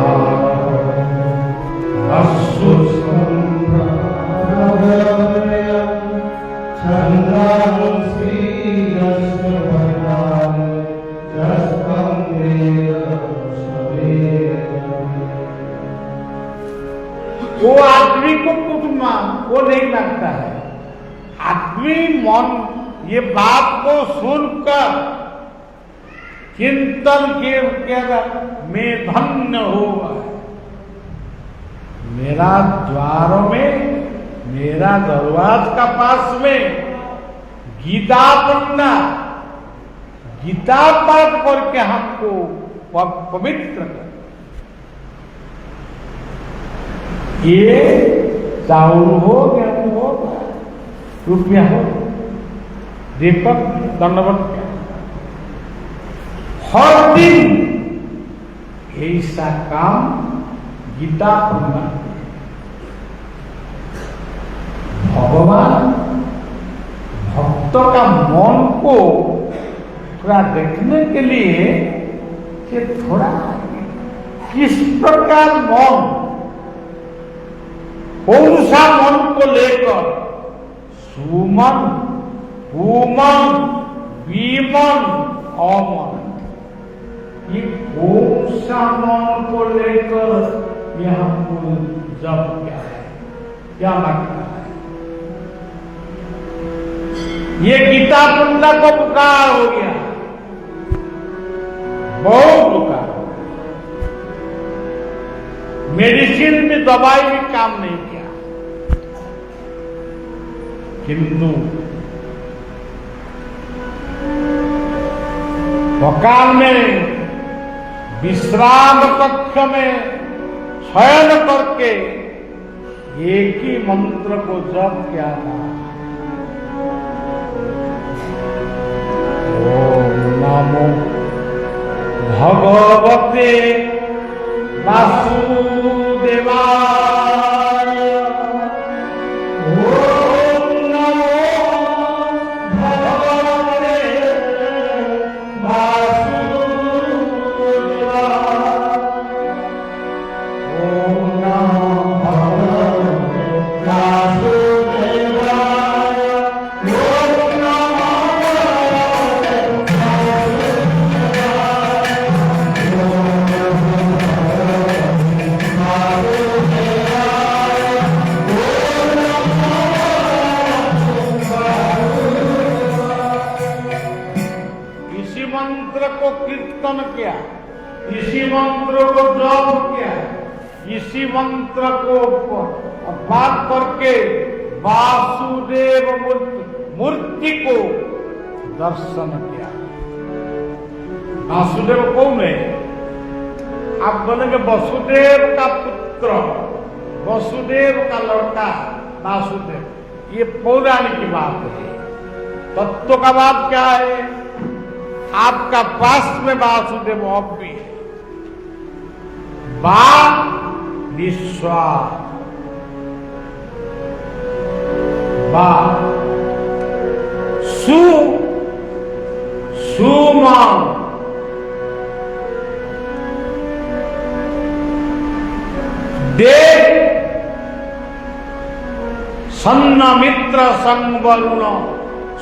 वो आदमी को कुटुम्बा वो नहीं लगता है। आदमी मन ये बात को सुनकर चिंतन कर मैं धन्य होगा। मेरा द्वारों में, मेरा दरवाज का पास में गीता पढ़ना, गीता पाठ करके हमको पवित्र कर। ये चाउल हो, गेहूं हो, रुपया हो, दीपक दंडवत हर दिन ऐसा काम गीता पढ़ना। भगवान भक्त का मन को थोड़ा देखने के लिए कि थोड़ा किस प्रकार मन, कौन सा मन को लेकर सुमन, भूमन, विमन, अमन, ये कौन सा मन को लेकर ये हमको जब क्या है, क्या लगता है? ये गीता पढ़ना को पुकार हो गया, बहुत पुकार हो गया। मेडिसिन में दवाई भी काम नहीं किया, किंतु मकान में विश्राम कक्ष में शयन करके एक ही मंत्र को जप किया था। ओम नमो भगवते वासुदेवाय। ओम नमो भगवते वासुदेवाय। ओम नमो भगवते वासुदेवाय। ओम नमो इसी मंत्र को कीर्तन किया, इसी मंत्र को जप किया, इसी मंत्र को पाठ करके वासुदेव मूर्ति को दर्शन किया। वासुदेव कौन है? आप बोलेंगे वसुदेव का पुत्र, वसुदेव का लड़का वासुदेव, ये पौराणिक की बात है। तत्व का बात क्या है? आपका पास में वासुदेव अब भी है। बा विश्वास, बा सुमन, देव सन्न मित्र संवरुण,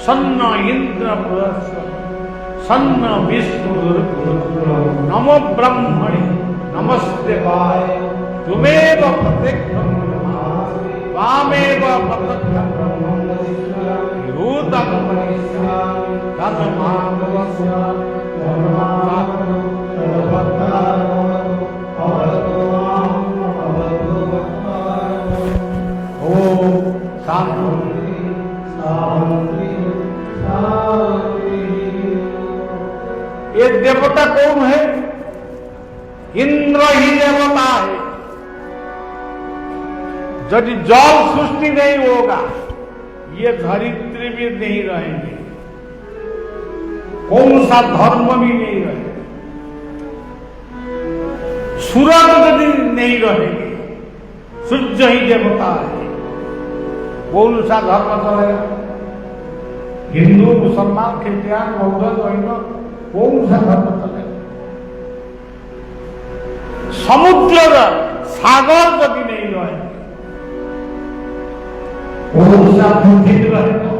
सन्न इंद्र बृहस्पति, सन्न विष्णु नमो ब्रह्मणे नमस्ते वाय। तुमेव प्रत्यक्षं ब्रह्मास्मि त्वामेव प्रत्यक्षं ब्रह्म भूतं करिष्यामि ये देवता कौन है? इंद्र ही देवता है। यदि जल सृष्टि नहीं होगा, ये धरित्री भी नहीं रहेंगे, कौन सा धर्म भी नहीं रहेगा, सूरज यदि नहीं रहेंगे, सूर्य ही देवता है, कौन सा धर्म चलेगा? हिंदू, मुसलमान, ख्रिस्टियन, बौद्ध, जैन कौन सा धर्म चलेगा? समुद्र सागर यदि नहीं रहे, कौन सा पृथ्वी रहेगा?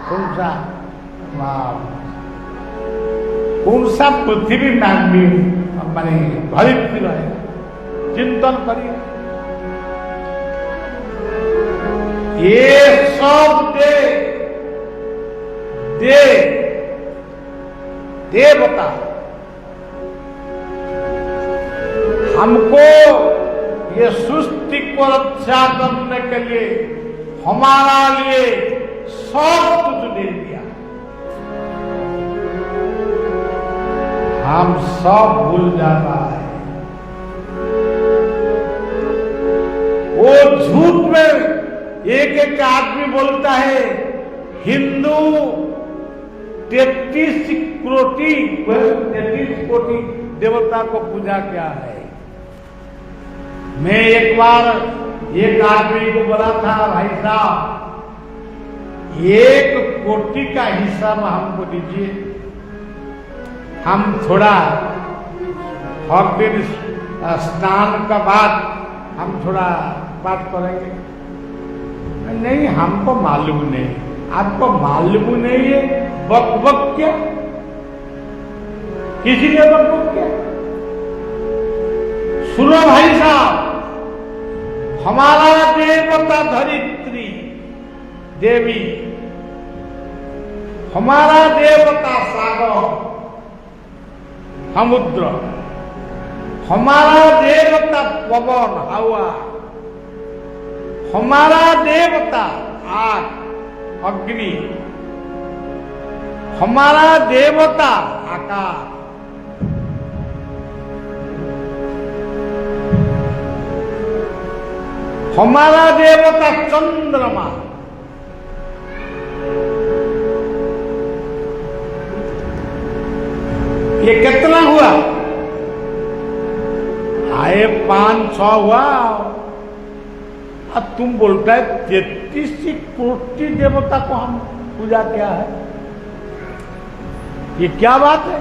कौन सा कौन सा पृथ्वी माने भरित रहेगा? चिंतन करिए। ये सब देवता हमको ये सृष्टि को रक्षा करने के लिए हमारा लिए सब कुछ दे दिया। हम सब भूल जाता है। वो झूठ में एक आदमी बोलता है हिंदू 33 कोटि देवता को पूजा क्या है। मैं एक बार एक आदमी को बोला था, भाई साहब 1 कोटि का हिस्सा में हमको दीजिए, हम थोड़ा हर दिन स्नान का बाद हम थोड़ा बात करेंगे। नहीं, हमको मालूम नहीं। आपको मालूम नहीं है, बक क्या? किसी ने बक क्या? सुनो भाई साहब, हमारा देवता धरित्री देवी, हमारा देवता सागर समुद्र, हमारा देवता पवन हवा, हमारा देवता आग अग्नि, हमारा देवता आकाश, हमारा देवता चंद्रमा, ये कितना हुआ? आए 5-6 हुआ। अब तुम बोलता है 33 कोटि देवता को हम पूजा क्या है? ये क्या बात है?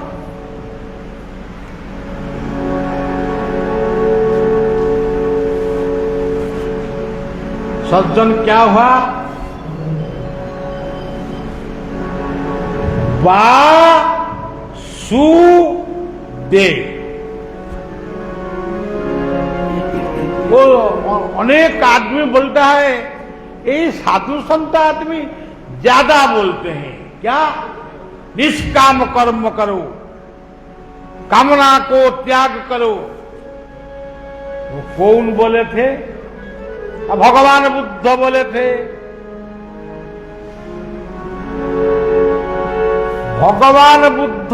सज्जन क्या हुआ? वासुदेव। वो अनेक आदमी बोलता है, ये साधु संत आदमी ज्यादा बोलते हैं। क्या? निष्काम कर्म करो, कामना को त्याग करो। वो कौन बोले थे? भगवान बुद्ध बोले थे। भगवान बुद्ध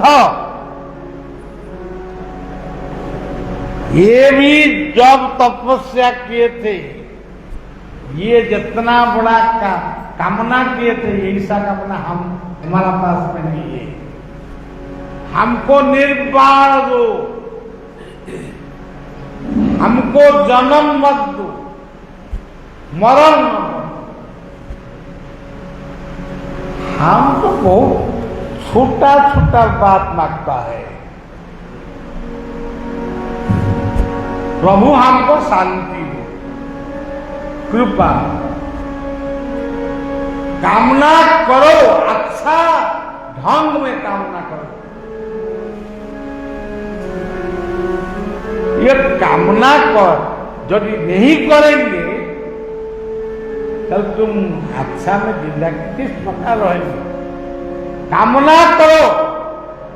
ये भी जब तपस्या किए थे, ये जितना बड़ा कामना किए थे, ऐसा कामना हमारा पास में नहीं है। हमको निर्वाण दो, हमको जन्म मत दो, मरण मत दो। हम तो बहुत छोटा छोटा बात मांगता है। प्रभु हमको शांति दो, कृपा। कामना करो, अच्छा ढंग में कामना करो। ये कामना कर, यदि नहीं करेंगे तब तुम अच्छा में जिंदगी किस प्रकार रहेंगे? कामना करो,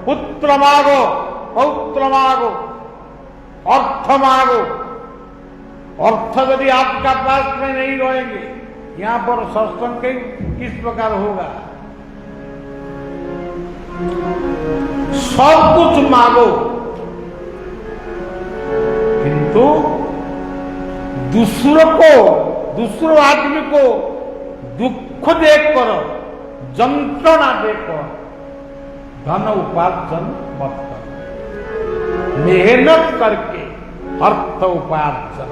पुत्र मांगो, पौत्र मांगो, अर्थ मांगो। अर्थ यदि आपका पास में नहीं रहेंगे, यहां पर सत्संग किस प्रकार होगा? सब कुछ मांगो, किंतु दूसरों आदमी को दुख देखकर, जंत्रणा देखकर धन उपार्जन मत करो। मेहनत करके अर्थ उपार्जन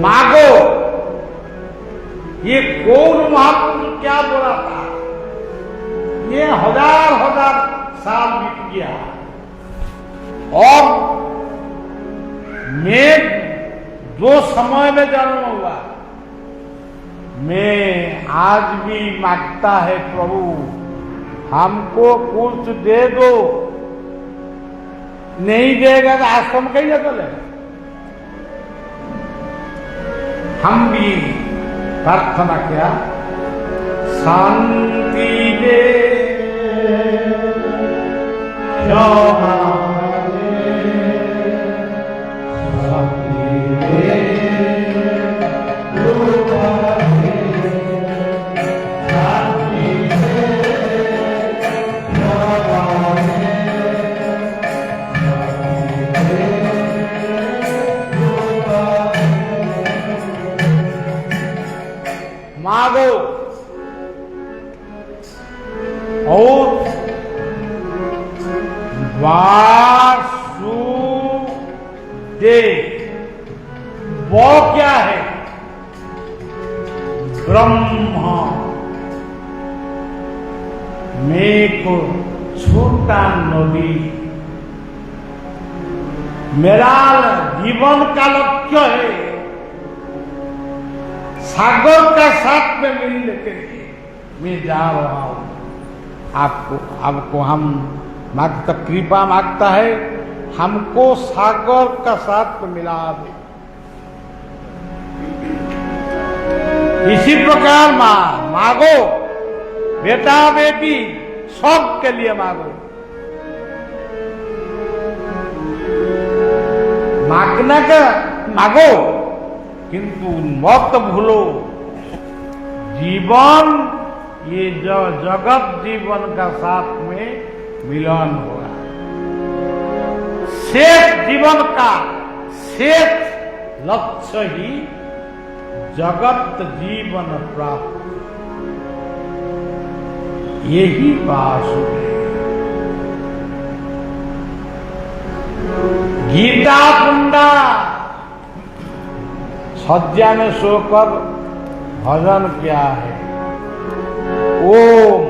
मांगो। ये कौन महापुरुष क्या बोला था? ये हजार हजार साल बीत गया और मैं जो समय में जन्म हुआ, मैं आज भी मांगता है प्रभु हमको कुछ दे दो। नहीं देगा तो आश्रम कैसे चले। हम भी प्रार्थना किया शांति दे मांगो और वासुदेव वो क्या है? ब्रह्मा। मैं को छोटा नदी, मेरा जीवन का लक्ष्य है सागर का साथ में मिल लेके मैं जा रहा हूं। आपको हम मांगता, कृपा मांगता है हमको सागर का साथ में मिला दे। इसी प्रकार मांगो, बेटा बेटी सबके लिए मांगो। मांगना का मांगो, किंतु मत भूलो जीवन, ये जो जगत जीवन का साथ में मिलन होगा। शेष जीवन का शेष लक्ष्य ही जगत जीवन प्राप्त, यही वासुदेव। गीता कुंडा सज्जा में सोकर भजन क्या है? ओम।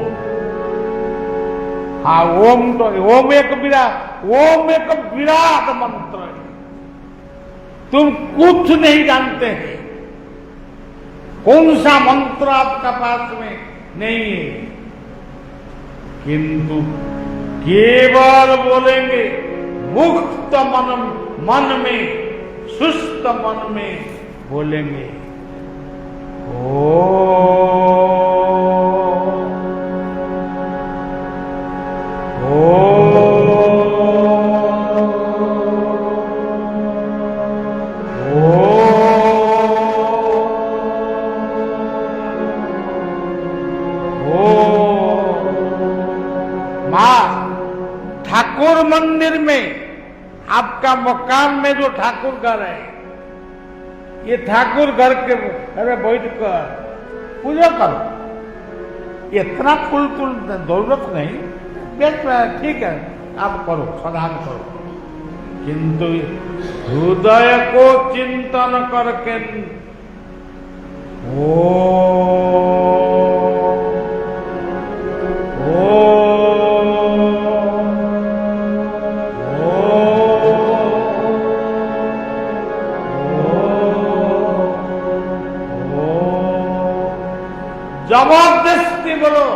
हाँ, ओम तो ओम एक विराट मंत्र है। तुम कुछ नहीं जानते हैं, कौन सा मंत्र आपका पास में नहीं है, किंतु केवल बोलेंगे मुक्त मन में, सुस्त मन में बोलेंगे ओ ठाकुर मंदिर में, आपका मकान में जो ठाकुर घर है, ये ठाकुर घर के अरे बैठ कर पूजा करो। इतना कुल जरूरत नहीं, ठीक है आप करो, सदान करो, किंतु हृदय को चिंतन करके ओ जबरदस्ती बोलो,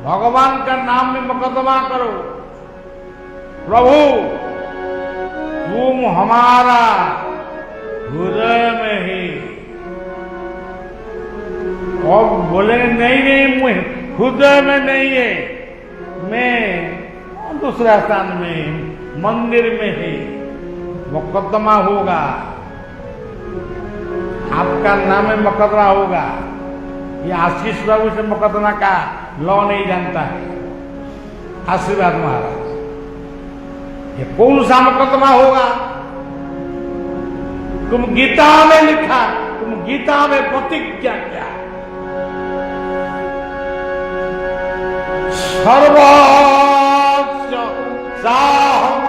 भगवान का नाम में मुकदमा करो, प्रभु तुम हमारा हृदय में ही। और बोले नहीं हृदय में नहीं है, मैं दूसरा स्थान में मंदिर में ही मुकदमा होगा, आपका नाम में मुकदमा होगा। ये आशीष बाबू से मुकदमा का लॉ नहीं जानता है, आशीर्वाद महाराज। ये कौन सा मुकदमा होगा? तुम गीता में लिखा, तुम गीता में प्रतिज्ञा क्या? सर्वस्य साहं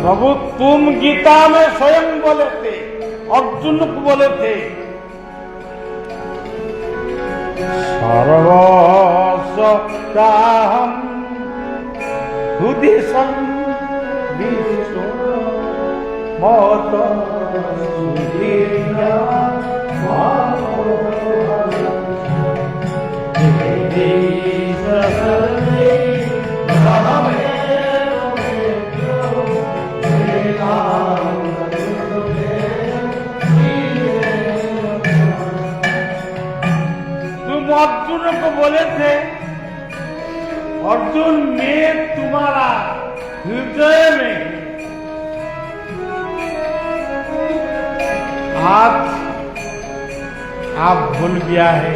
प्रभु तुम गीता में स्वयं बोले थे, अर्जुन को बोले थे, सर्वस्वताहं हृदि संविष्टो मत अर्जुन को बोले थे, अर्जुन मैं तुम्हारा हृदय में, आज आप भूल गया है,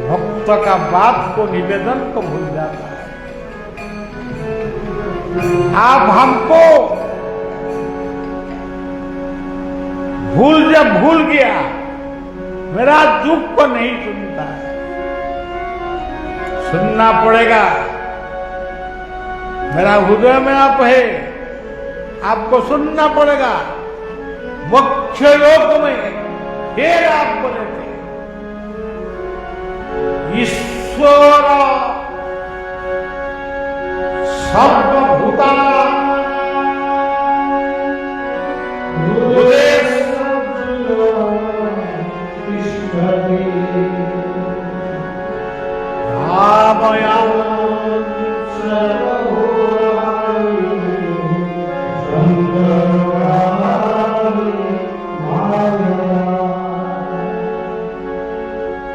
भक्त का बात को निवेदन को भूल जाता है। आप हमको भूल गया, मेरा दुख को नहीं सुनता है, सुनना पड़ेगा। मेरा हृदय में आप है, आपको सुनना पड़ेगा। मोक्ष लोक में फिर आप बोले थे, ईश्वर सर्वभूतानां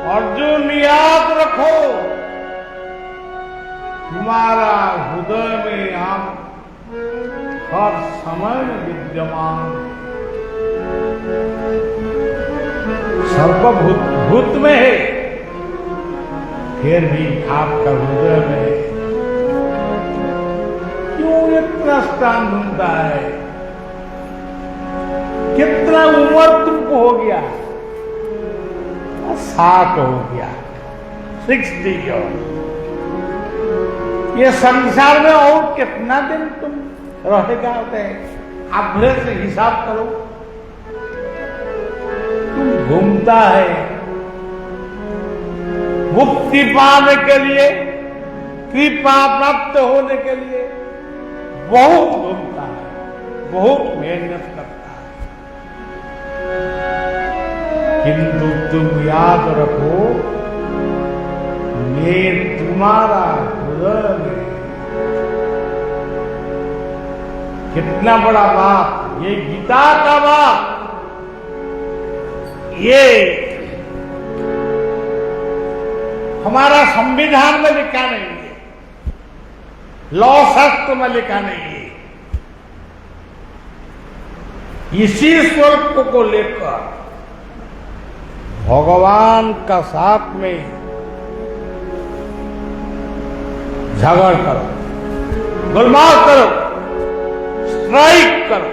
अर्जुन याद रखो, तुम्हारा हृदय में हम हर समय विद्यमान, सर्वभूत में है, फिर भी आपका हृदय में क्यों इतना स्थान ढूंढता है? कितना उम्र तुमको हो गया? 60 हो गया, 60 ईयर। ये संसार में और कितना दिन तुम रहेगा? आप भले से हिसाब करो। तुम घूमता है मुक्ति पाने के लिए, कृपा प्राप्त होने के लिए बहुत घूमता है, बहुत मेहनत करता है, किंतु तुम याद रखो, मैं तुम्हारा हृदय में। कितना बड़ा बात, ये गीता का बात, ये हमारा संविधान में लिखा नहीं है, लॉ शास्त्र में लिखा नहीं है। इसी स्वरूप को लेकर भगवान का साथ में झगड़ करो, गुलमाल करो, स्ट्राइक करो,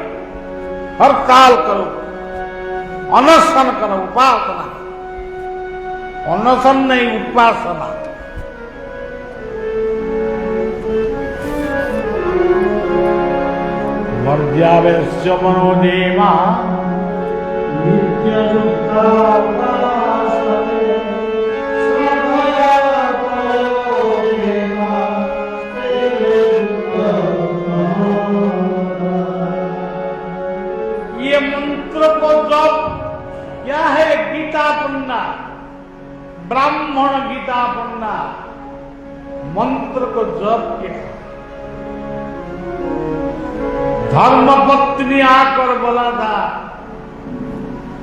हड़ताल करो, अनशन करो, उपासना, अनशन नहीं उपासना। मर्यावेश्य मनोदेमा नित्य ये मंत्र को जब क्या है? गीता पढ़ना, ब्राह्मण गीता पढ़ना, मंत्र को जप किया। धर्मपत्नी आकर बोला था,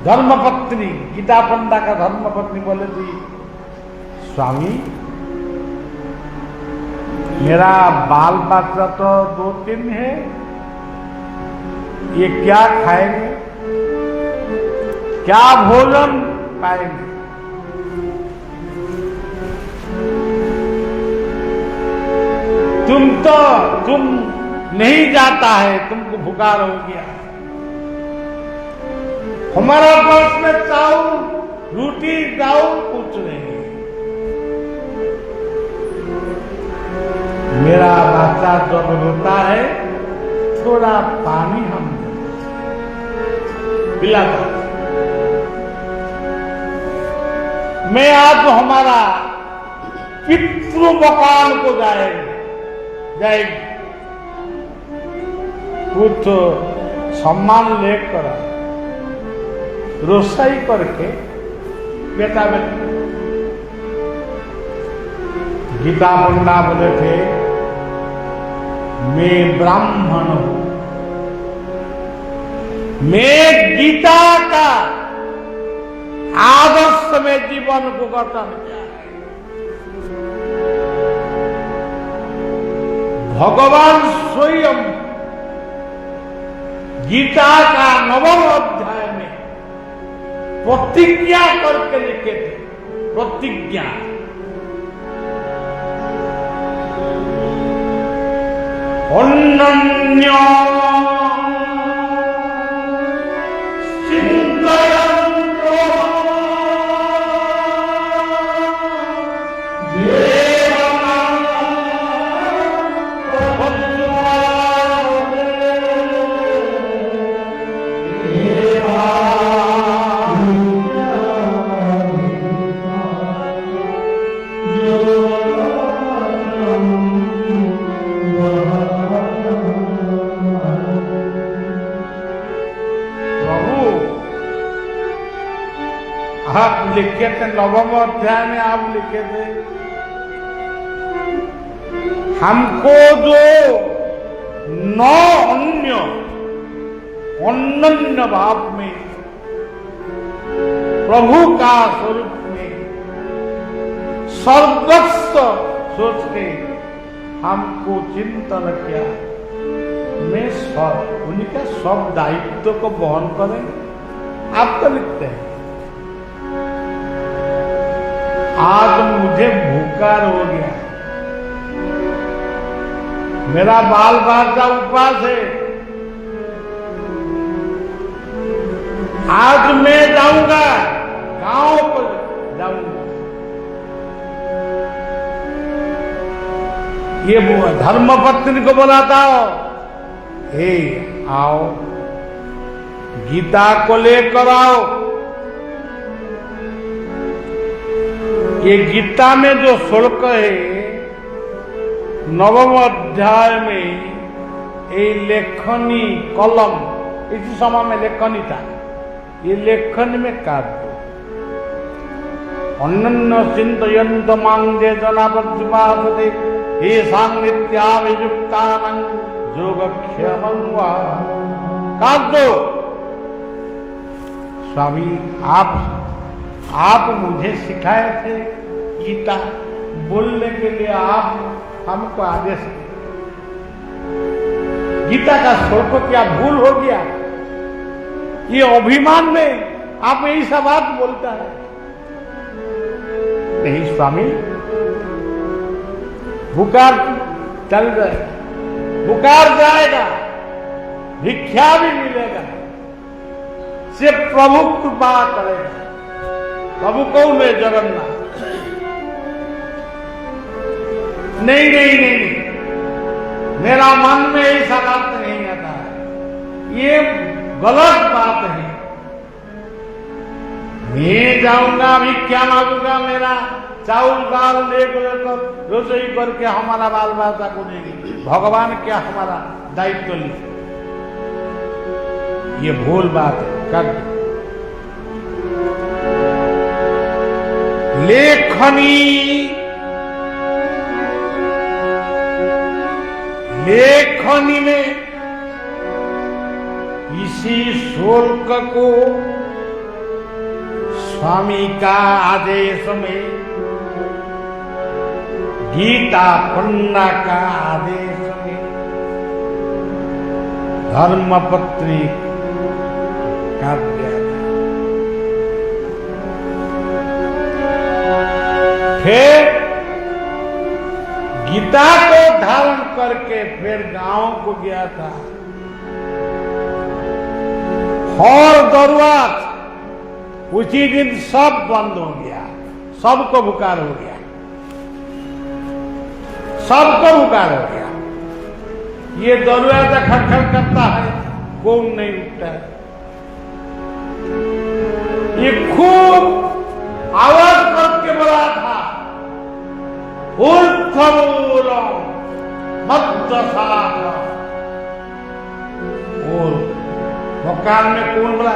धर्मपत्नी गीता पंडा का धर्मपत्नी बोले थी, स्वामी मेरा बाल बच्चा तो 2-3 है, ये क्या खाएंगे, क्या भोजन पाएंगे? तुम नहीं जाता है, तुमको बुखार हो गया। हमारा पास में चावल, रोटी, चावल कुछ नहीं। मेरा बच्चा जब रोता है थोड़ा पानी हम पिलाता। मैं आज हमारा पितृ मकान को जाएगी कुछ सम्मान लेकर रोसाई करके बेटा गीता पंडा बोले थे मैं ब्राह्मण हूं, मैं गीता का आदर्श में जीवन को गठन किया है। भगवान स्वयं गीता का 9वें अध्याय में प्रतिज्ञा करके लिखे थे। प्रतिज्ञा अन्य आप लिखे थे 9वें अध्याय में आप लिखे थे हमको जो 9 अन्य भाव में प्रभु का स्वरूप में सर्वस्व सोच के हमको चिंतन किया, मैं सब उनका सब दायित्व को वहन करेंगे। आप तो लिखते हैं आज मुझे भूखा हो गया, मेरा बाल बच्चा उपवास है, आज मैं जाऊंगा गांव पर जाऊंगा। ये धर्मपत्नी को बुलाता हो, हे आओ गीता को लेकर आओ। ये गीता में जो श्लोक है 9वें अध्याय में ये लेखनी कलम, इसी समय में लेखनी था, ये लेखनी में काट दो। अन्य चिंतयन्त मांगे जनापत्युपासते हे सांनित्याभियुक्तानां योगक्षेमं वा। काट दो। स्वामी आप मुझे सिखाए थे गीता बोलने के लिए, आप हमको आदेश दिए। गीता का श्लोक क्या भूल हो गया? ये अभिमान में आप यही सब बात बोलता है। नहीं स्वामी, बुखार चल जाएगा, बुखार जाएगा, भिक्षा भी मिलेगा, से प्रभु कृपा करेगा। प्रभु कौन है? जगन्नाथ। नहीं, मेरा मन में ऐसा बात नहीं आता है, ये गलत बात है। मैं जाऊंगा, भिक्षा मांगूंगा, मेरा चाउल दाल लेकर रसोई करके हमारा बाल बच्चा को देंगे, भगवान क्या हमारा दायित्व ले? ये भूल बात है। कर लेखनी में इसी शुल्क को स्वामी का आदेश में, गीता पंडा का आदेश में, धर्मपत्नी का फिर गीता को धारण करके फिर गांव को गया था। और दरवाज उसी दिन सब बंद हो गया, सबको बुखार हो गया, सबको बुखार हो गया। ये दरवाजा खटखट करता है, कौन नहीं उठता है। ये खूब आवाज करके बोला था, और मकान में कौन बोला,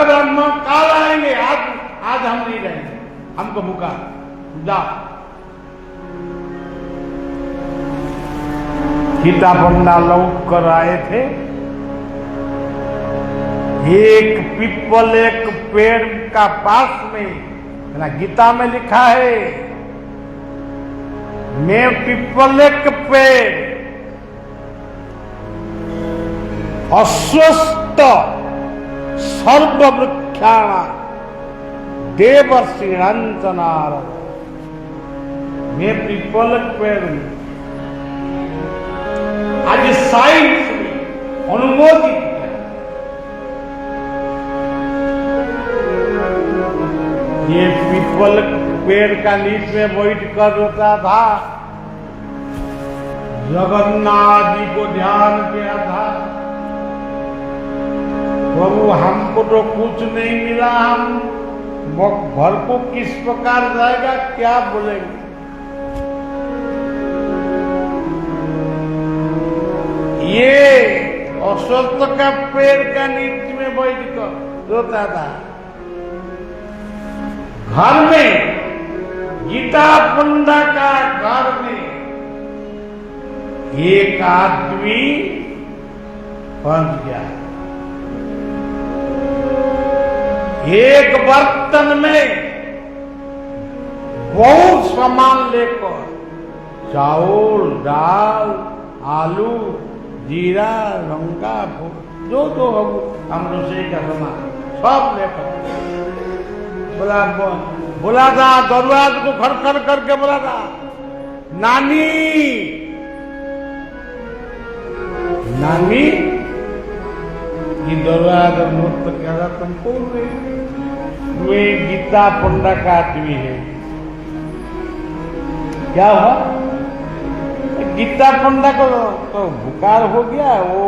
ब्रह्म काल आएंगे, आज हम नहीं रहेंगे, हमको भूखा जा। गीता पंडा लौट कर आए थे, एक पीपल एक पेड़ का पास में, गीता में लिखा है, मैं पीपल एक पेड़ अस्वस्थ सर्ववृक्षाण देवर्षि नारद, मैं पीपल एक पेड़ हूं। आज साइंस में अनुमोदित है, ये पीपल पेड़ का नीचे में बैठ कर रोता था, जगन्नाथ जी को ध्यान किया था, प्रभु हमको तो कुछ नहीं मिला, हम घर को किस प्रकार जाएगा, क्या बोलेंगे। ये अश्वत्थ का पेड़ का नीचे में बैठ कर रोता था। घर में गीता पंडा का घर में एक आदमी पहुंच गया, एक बर्तन में बहुत सामान लेकर, चावल, दाल, आलू, जीरा, लौंगा, जो हम रसोई का सामान सब लेकर बोला था, दरवाजे को खड़खड़ करके बोला था, नानी नानी, ये दरवाजा मुक्त क्या था, तुमको वे गीता पंडा का आदमी है। क्या हुआ, गीता पंडा को तो बुखार हो गया, वो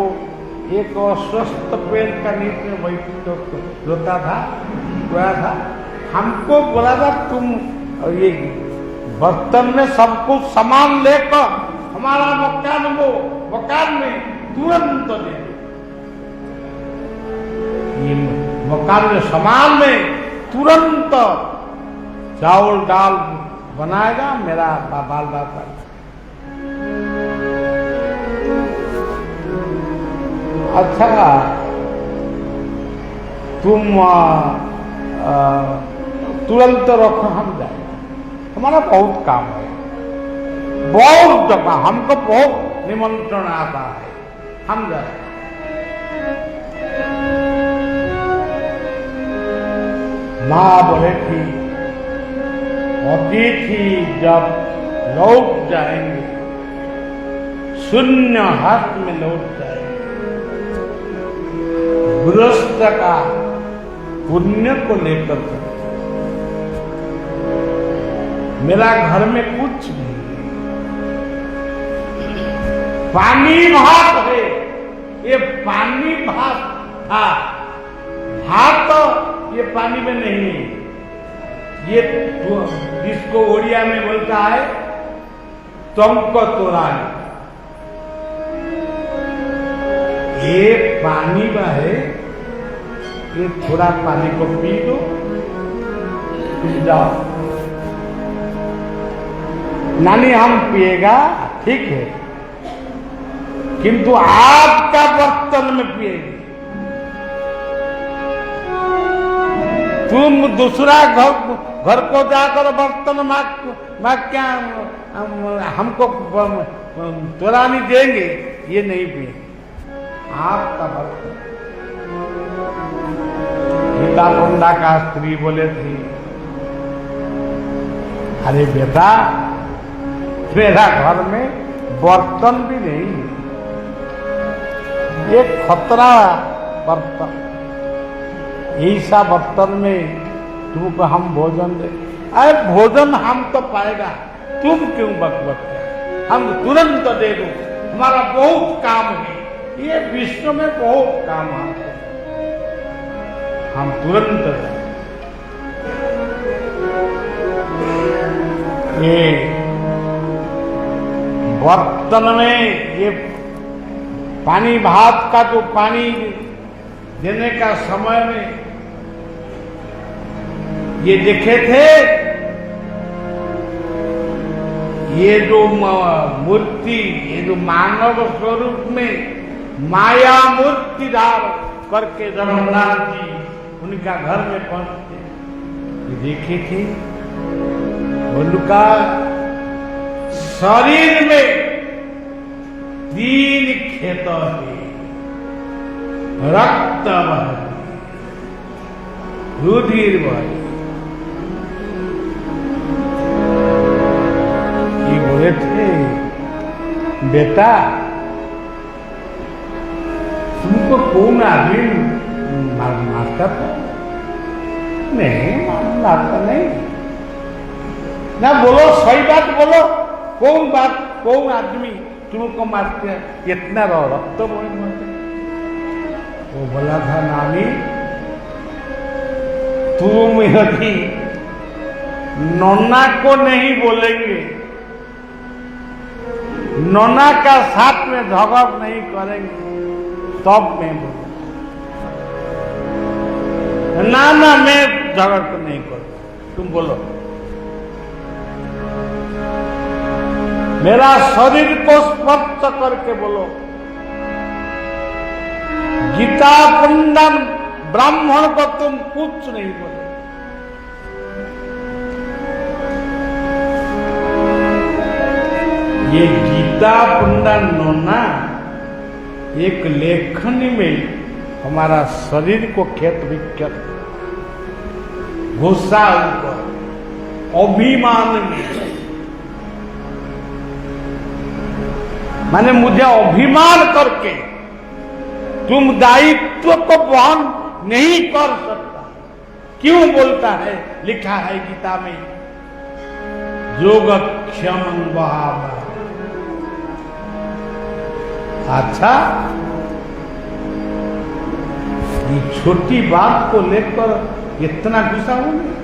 एक अस्वस्थ पेड़ का नीचे में बैठ रोता था, रोया था। हमको बोला था तुम ये बर्तन में सब कुछ सामान लेकर हमारा मकान में तुरंत दे दो। ये मकान में सामान में तुरंत चावल दाल बनाएगा मेरा बाल बाल। अच्छा तुम तुरंत रखो, हम जाए, हमारा बहुत काम है, बहुत दफा हमको बहुत निमंत्रण आता है, हम जाए। मां बोले थी अतिथि जब लौट जाएंगे शून्य हाथ में लौट जाएंगे, गृहस्थ का पुण्य को लेकर मेरा घर में कुछ नहीं, पानी भात है, ये पानी भात था, भात तो ये पानी में नहीं है, ये जिसको ओडिया में बोलता है टंको तोरानी, ये पानी में है, ये थोड़ा पानी को पी दो, तुम जाओ। नानी हम पिएगा ठीक है, किंतु आपका बर्तन में पिएगी, तुम दूसरा घर को जाकर बर्तन मांग क्या हमको तोरानी देंगे, ये नहीं पिएगी, आपका बर्तन। गीता पंडा का स्त्री बोले थी, अरे बेटा मेरा घर में बर्तन भी नहीं है, एक खतरा बर्तन, ऐसा बर्तन में तुमको हम भोजन दे, अरे भोजन हम तो पाएगा, तुम क्यों बकबक, हम तुरंत दे दो, हमारा बहुत काम है, ये विश्व में बहुत काम आते हैं, हम तुरंत जाएं। ये बर्तन में ये पानी भात का जो पानी देने का समय में ये देखे थे, ये जो मूर्ति, ये जो मानव स्वरूप में माया मूर्ति धार करके जगन्नाथ जी उनका घर में पहुंचते, ये देखे थे उनका शरीर में 3 खेत है, रक्त बहे, रुधिर बहे। ये बोले थे, बेटा तुमको कौन आदमी मारता था? नहीं, मारता नहीं ना, बोलो सही बात बोलो, कौन आदमी तुमको मारते हैं? इतना रक्त तो मारते। वो बोला था, नानी तुम यदि नोना को नहीं बोलेंगे, नोना का साथ में झगड़ नहीं करेंगे, तब मैं बोलूंगा। ना मैं झगड़ तो नहीं करूं, तुम बोलो। मेरा शरीर को स्पर्श करके बोलो, गीता पुंडन ब्राह्मण को तुम कुछ नहीं बोलो। ये गीता पुंडन नोना एक लेखनी में हमारा शरीर को खेत विख्यात गुस्सा ऊपर अभिमान में, माने मुझे अभिमान करके तुम दायित्व को वहन नहीं कर सकता। क्यों बोलता है? लिखा है गीता में, योगक्षम वहां। अच्छा, ये छोटी बात को लेकर इतना गुस्सा हो गया?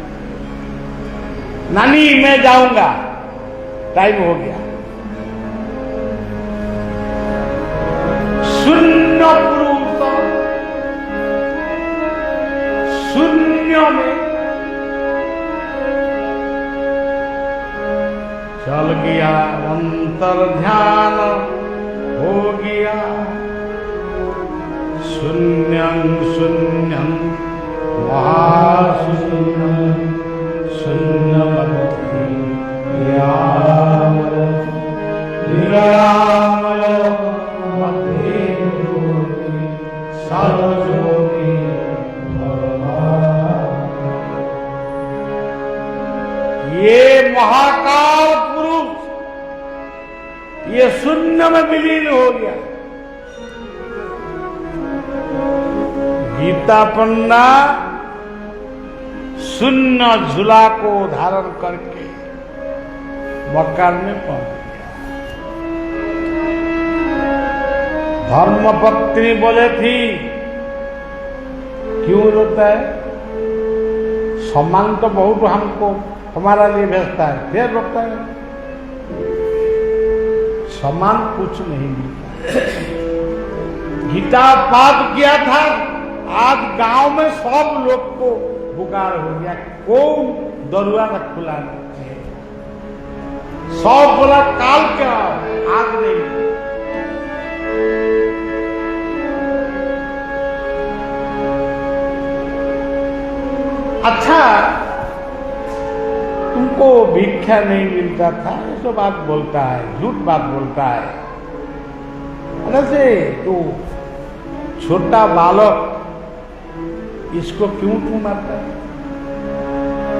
नानी मैं जाऊंगा, टाइम हो गया। शून्य पुरुष शून्य में चल गया, अंतर ध्यान हो गया। शून्यं शून्यं महाशून्यं शून्यमस्ति निरामय निरामय मध्य ज्योति सर्वज्योति ये महाकाल पुरुष ये शून्य में विलीन हो गया। गीता पन्ना शून्य झूला को धारण करके मकान में पहुंच गया। धर्मपत्नी बोले थी, क्यों रोता है? सम्मान तो बहुत हमको हमारा लिए भेजता है, फिर रोता है? सम्मान कुछ नहीं मिलता। गीता पाठ किया था, आज गांव में सब लोग को बुखार हो गया, कौन दरवाजा खुला नहीं है? सब बोला काल क्या, आज नहीं। अच्छा, तुमको भिक्षा नहीं मिलता था, ये सब बात बोलता है, झूठ बात बोलता है। ऐसे तो छोटा बालक इसको क्यों तू मारता है?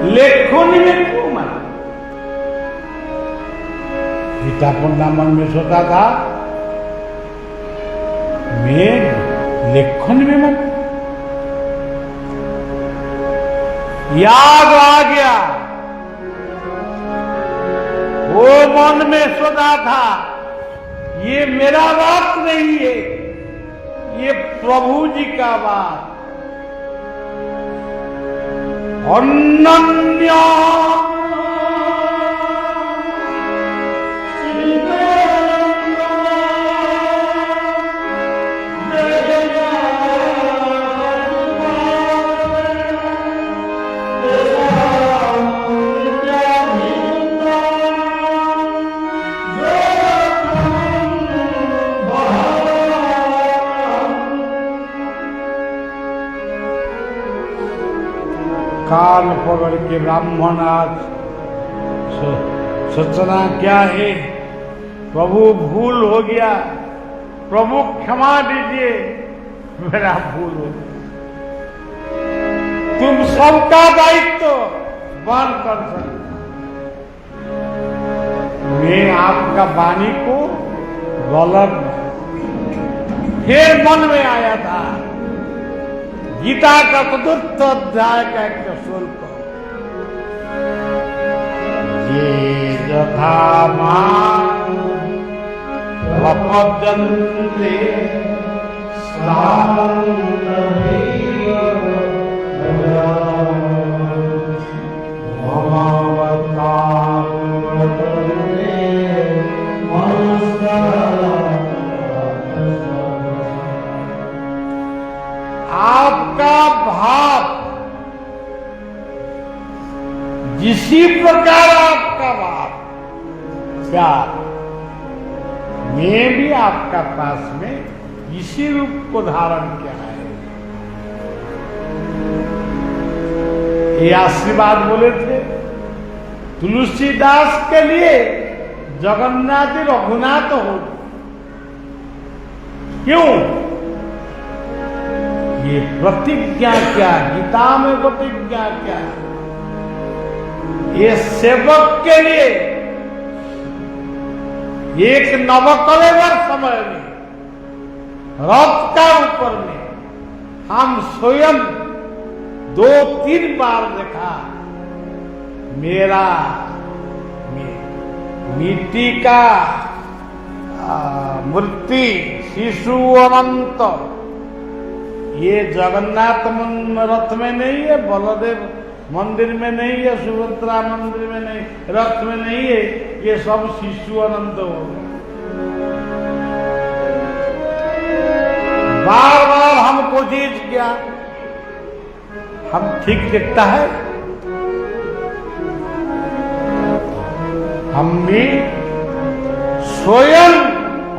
लेखनी में क्यों मारता? गीता पन्ना मन में सोचा था, मैं लेखनी में मारता, याद आ गया वो मन में सोचा था, ये मेरा बात नहीं है, ये प्रभु जी का बात। अनन्य काल पकड़ के ब्राह्मण आज सोचना क्या है, प्रभु भूल हो गया, प्रभु क्षमा दीजिए, मेरा भूल हो गया। तुम सबका दायित्व वहन कर सकते, मैं आपका वाणी को गलत फिर मन में आया था। गीता का चतुर्थ अध्याय का एक शुल्क, ये यथा मान प्रपद्यन्ते आपका भाव जिसी प्रकार आपका भाव प्यार, मैं भी आपका पास में इसी रूप को धारण किया है। ये आशीर्वाद बोले थे तुलसीदास के लिए, जगन्नाथ रघुनाथ हो। क्यों? ये प्रतिज्ञा क्या, गीता में प्रतिज्ञा क्या, ये सेवक के लिए एक नवकलेवर समय में रथ का ऊपर में हम स्वयं 2-3 बार देखा, मेरा मिट्टी का मूर्ति शिशु अनंत, ये जगन्नाथ रथ में नहीं है, बलदेव मंदिर में नहीं है, सुभद्रा मंदिर में नहीं, रथ में नहीं है, ये सब शिशु अनंत हो। बार बार हमको जीत गया, हम ठीक दिखता है, हमने स्वयं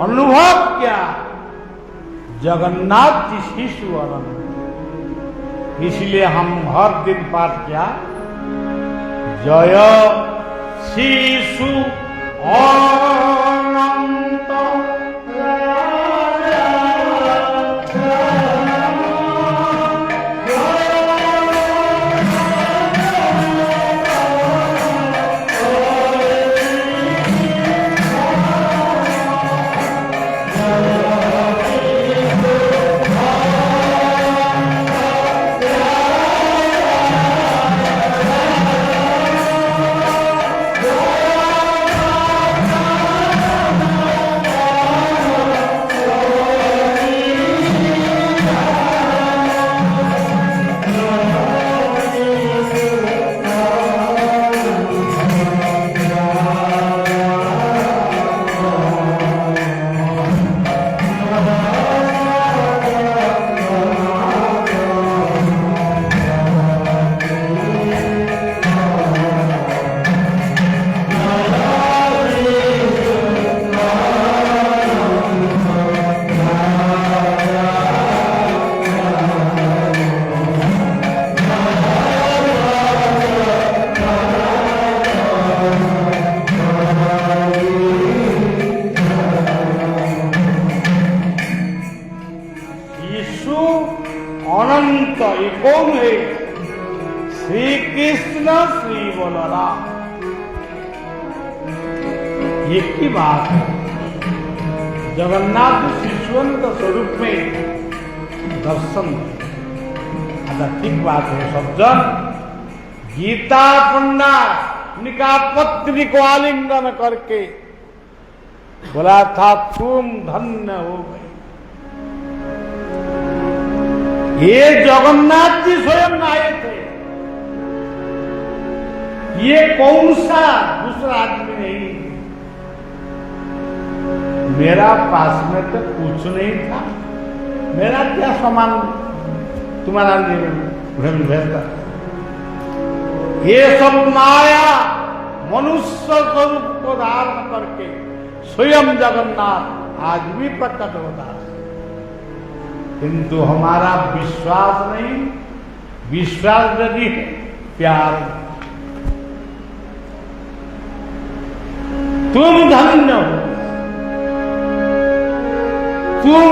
अनुभव किया जगन्नाथ जी शिशु अनंत। इसलिए हम हर दिन पाठ किया, जय शिशु अनंत अनंत, ये कौन है? श्री कृष्ण श्री बलराम। ये की बात है, जगन्नाथ शिशुअंत स्वरूप में दर्शन ठीक बात है। सज्जन, गीता पंडा उनका पत्नी को आलिंगन करके बोला था तुम धन्य हो गई। ये जगन्नाथ जी स्वयं आए थे, ये कौन सा दूसरा आदमी नहीं। मेरा पास में तो कुछ नहीं था, मेरा क्या सामान तुम्हारा भेजता। ये सब माया मनुष्य स्वरूप को धारण करके स्वयं जगन्नाथ आज भी प्रकट होता है, किंतु हमारा विश्वास नहीं। विश्वास यदि है, प्यार नहीं। तुम धन्य हो, तुम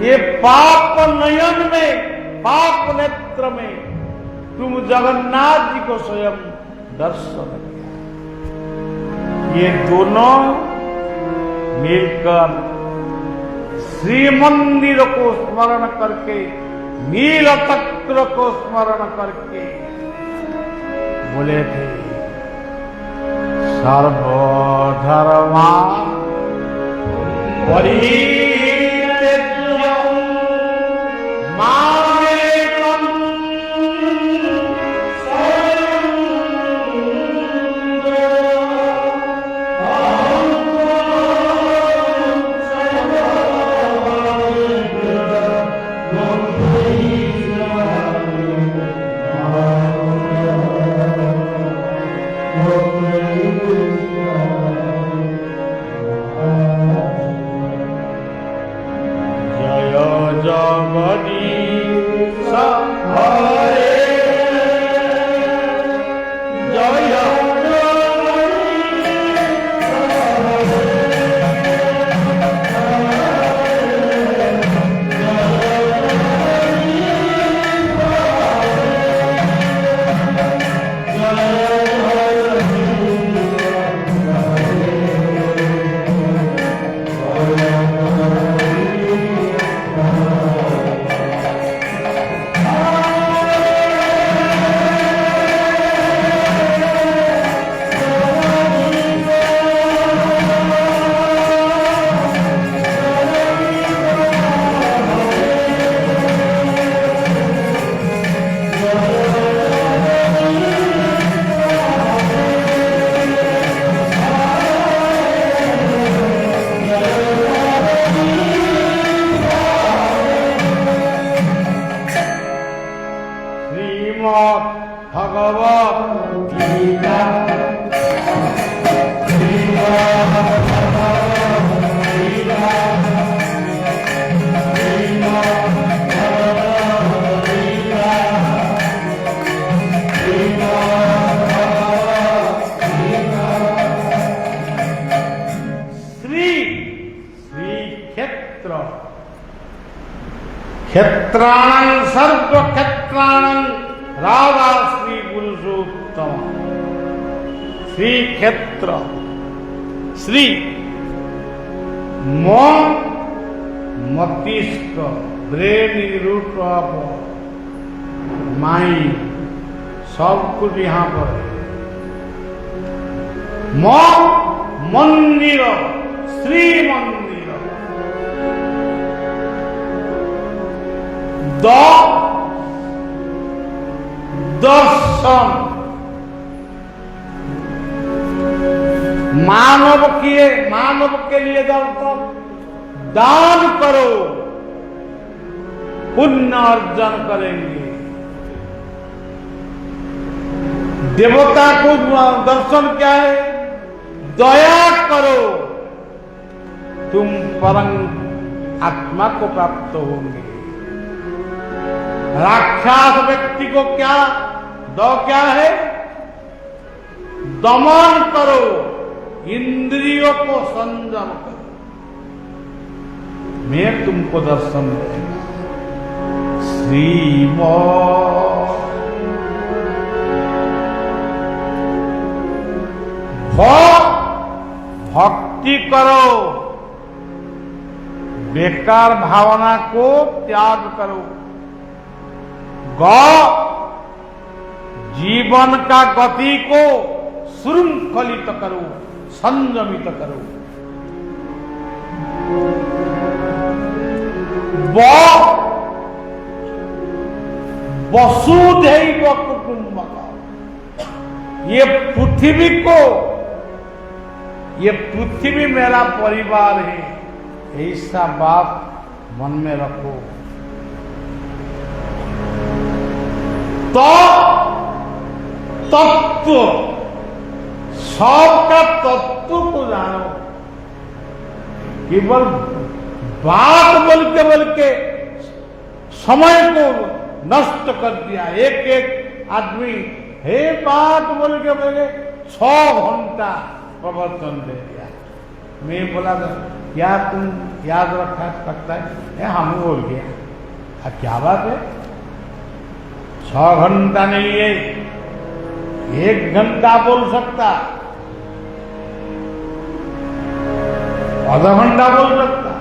ये पाप नयन में, पाप नेत्र में तुम जगन्नाथ जी को स्वयं दर्शन किया। ये दोनों मिलकर श्री मंदिर को स्मरण करके, नील चक्र को स्मरण करके बोले थे सर्वधर्मा परित्यज्य मामेकं भगवत गीता क्षेत्राणं सर्व क्षेत्राणं राधा श्री पुरुषोत्तम। श्री क्षेत्र श्री मस्तिष्क ब्रेन रूट ऑफ माइंड सब कुछ यहाँ पर है। मंदिर श्री मंदिर दर्शन मानव के लिए दर्शन दान करो पुण्य अर्जन करेंगे। देवता को दर्शन क्या है? दया करो तुम परम आत्मा को प्राप्त होंगे। राक्षस व्यक्ति को क्या क्या है? दमन करो, इंद्रियों को संयम करो। मैं तुमको दर्शन दूंगा। श्रीम भक्ति करो, बेकार भावना को त्याग करो। जीवन का गति को श्रृंखलित करो, संयमित करो। वसुधैव कुटुम्बकम्, ये पृथ्वी मेरा परिवार है, ऐसा बात मन में रखो। तो तत्व, सबका तत्व को जानो। केवल बात बोल के समय को नष्ट कर दिया। एक आदमी हे बात बोल के 6 घंटा प्रवचन दे दिया। मैं बोला था क्या तुम याद रखा सकता है? हम बोल गया। क्या बात है? 6 घंटा नहीं है, 1 घंटा बोल सकता, आधा घंटा बोल सकता।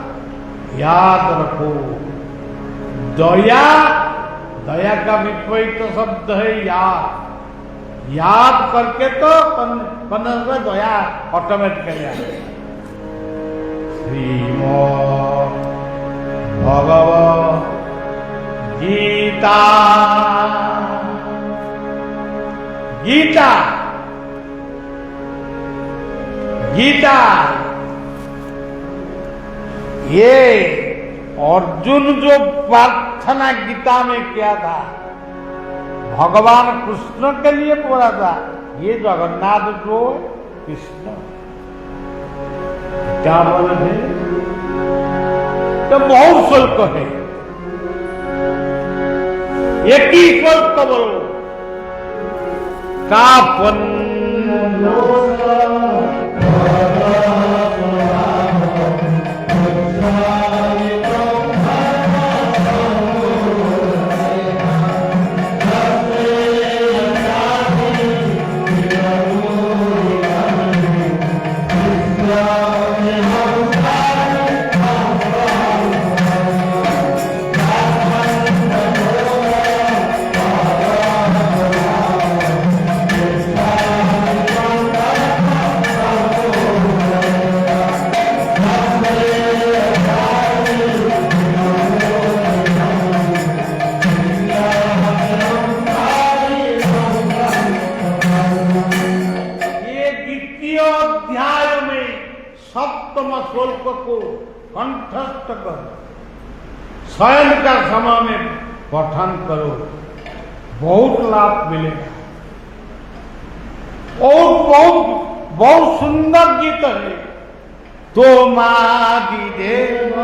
याद रखो, दया का विपरीत शब्द है याद। याद करके तो दया ऑटोमेटिकली आ गया। श्रीमद् भगवद् गीता, गीता, गीता, ये अर्जुन जो प्रार्थना गीता में किया था, भगवान कृष्ण के लिए बोला था। ये जगन्नाथ जो कृष्ण क्या बोले थे? तो बहुत शुल्क है, एक ही शुल्क बोलो। कापन कंठस्थ कर, स्वयं का समय में पठन करो, बहुत लाभ मिलेगा। और बहुत सुंदर गीत है। तो मादी देव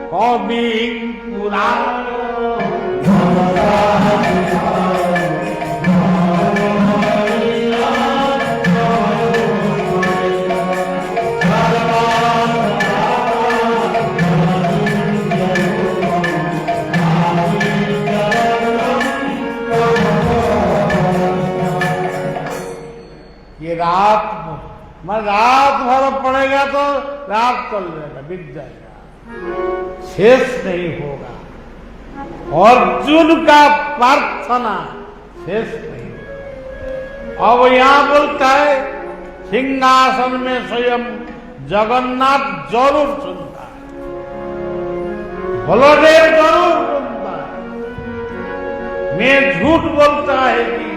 कवि पुराण ये रात भर पड़ेगा तो रात चल जाएगा, बीत जाएगा, शेष नहीं होगा। अर्जुन का प्रार्थना शेष नहीं होगा। अब यहां बोलता है सिंहासन में स्वयं जगन्नाथ जरूर सुनता है, बलदेव जरूर सुनता है। मैं झूठ बोलता है कि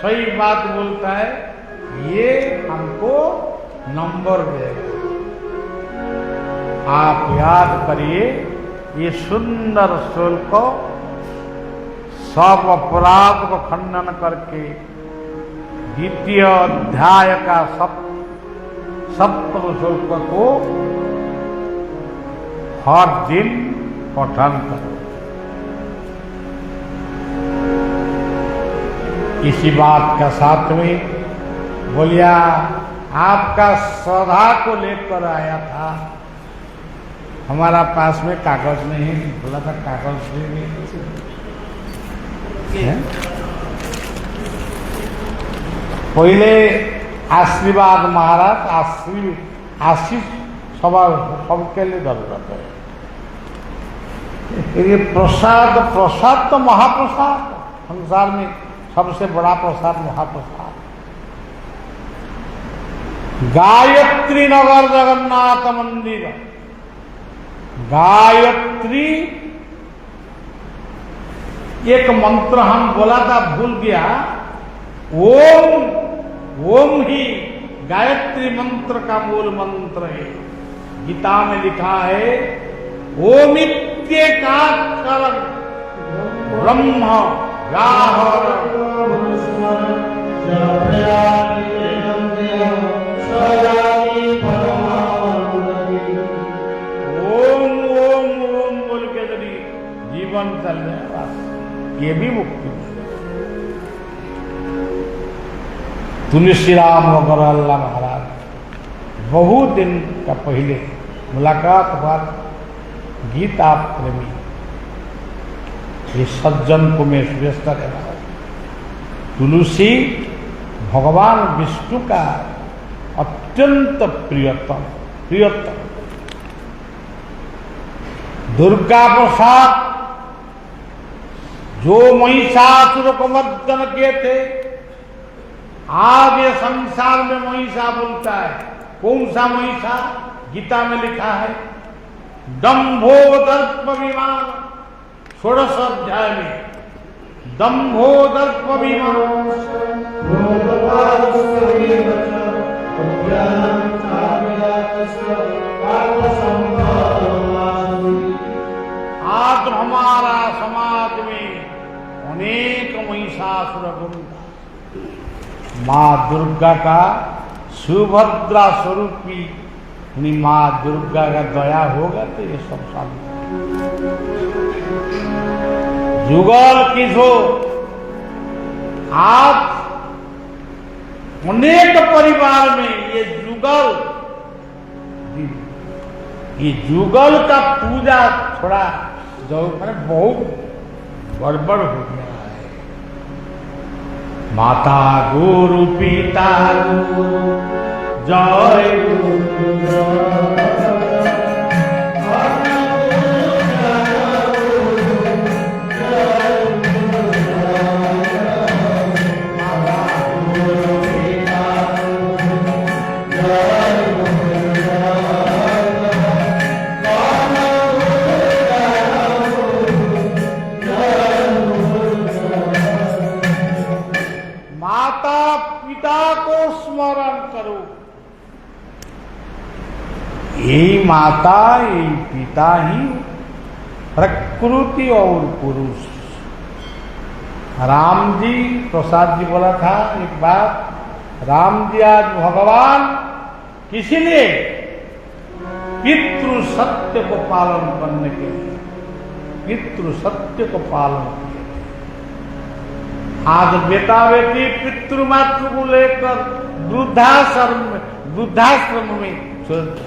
सही बात बोलता है, ये हमको नंबर देगा। आप याद करिए ये सुंदर श्लोक को, सब अपराध को खंडन करके द्वितीय अध्याय का सप्तम श्लोक को हर दिन पठन करो। इसी बात का साथ में बोलिया आपका श्रद्धा को लेकर आया था, हमारा पास में कागज नहीं है, बोला था कागज नहीं है। पहले आशीर्वाद महाराज आशीष सबके लिए जरूरत है। ये प्रसाद तो महाप्रसाद, संसार में सबसे बड़ा प्रसाद महाप्रसाद। गायत्री नगर जगन्नाथ मंदिर, गायत्री एक मंत्र हम बोला था, भूल गया। ओम ही गायत्री मंत्र का मूल मंत्र है। गीता में लिखा है ओमित्येकाक्षर ब्रह्म व्याहर ओम ओम ओम बोल के यदि जीवन चल रहे बस ये भी मुक्ति। तुलसीराम वगैरह अल्लाह महाराज बहुत दिन का पहले मुलाकात हुआ। गीता प्रेमी ये सज्जन को मैं श्रेष्ठता दे रहा हूं। तुलसी भगवान विष्णु का अत्यंत प्रियतम दुर्गा प्रसाद जो महिषासुर को मर्दन किए थे, आज ये संसार में महिषा बोलता है। कौन सा महिषा? गीता में लिखा है दंभो दर्प विमान, 16 अध्याय में दंभो दर्प विमान। आज हमारा समाज में अनेक महिषासुर घूमता। माँ दुर्गा का सुभद्रा स्वरूपी माँ दुर्गा का दया होगा तो ये सब शांत। जुगल किसो आज अनेक परिवार में ये जुगल का पूजा थोड़ा जो मैंने बहुत गड़बड़ हो गया है। माता गुरु पिता गुरु जय गुरु यही माता यही पिता ही प्रकृति और पुरुष। राम जी प्रसाद जी बोला था एक बात, राम जी आज भगवान किसी लिए पितृ सत्य को पालन करने के लिए, पितृ सत्य को पालन किए। आज बेटा बेटी पितृ मातृ को लेकर वृद्धाश्रम में चलते।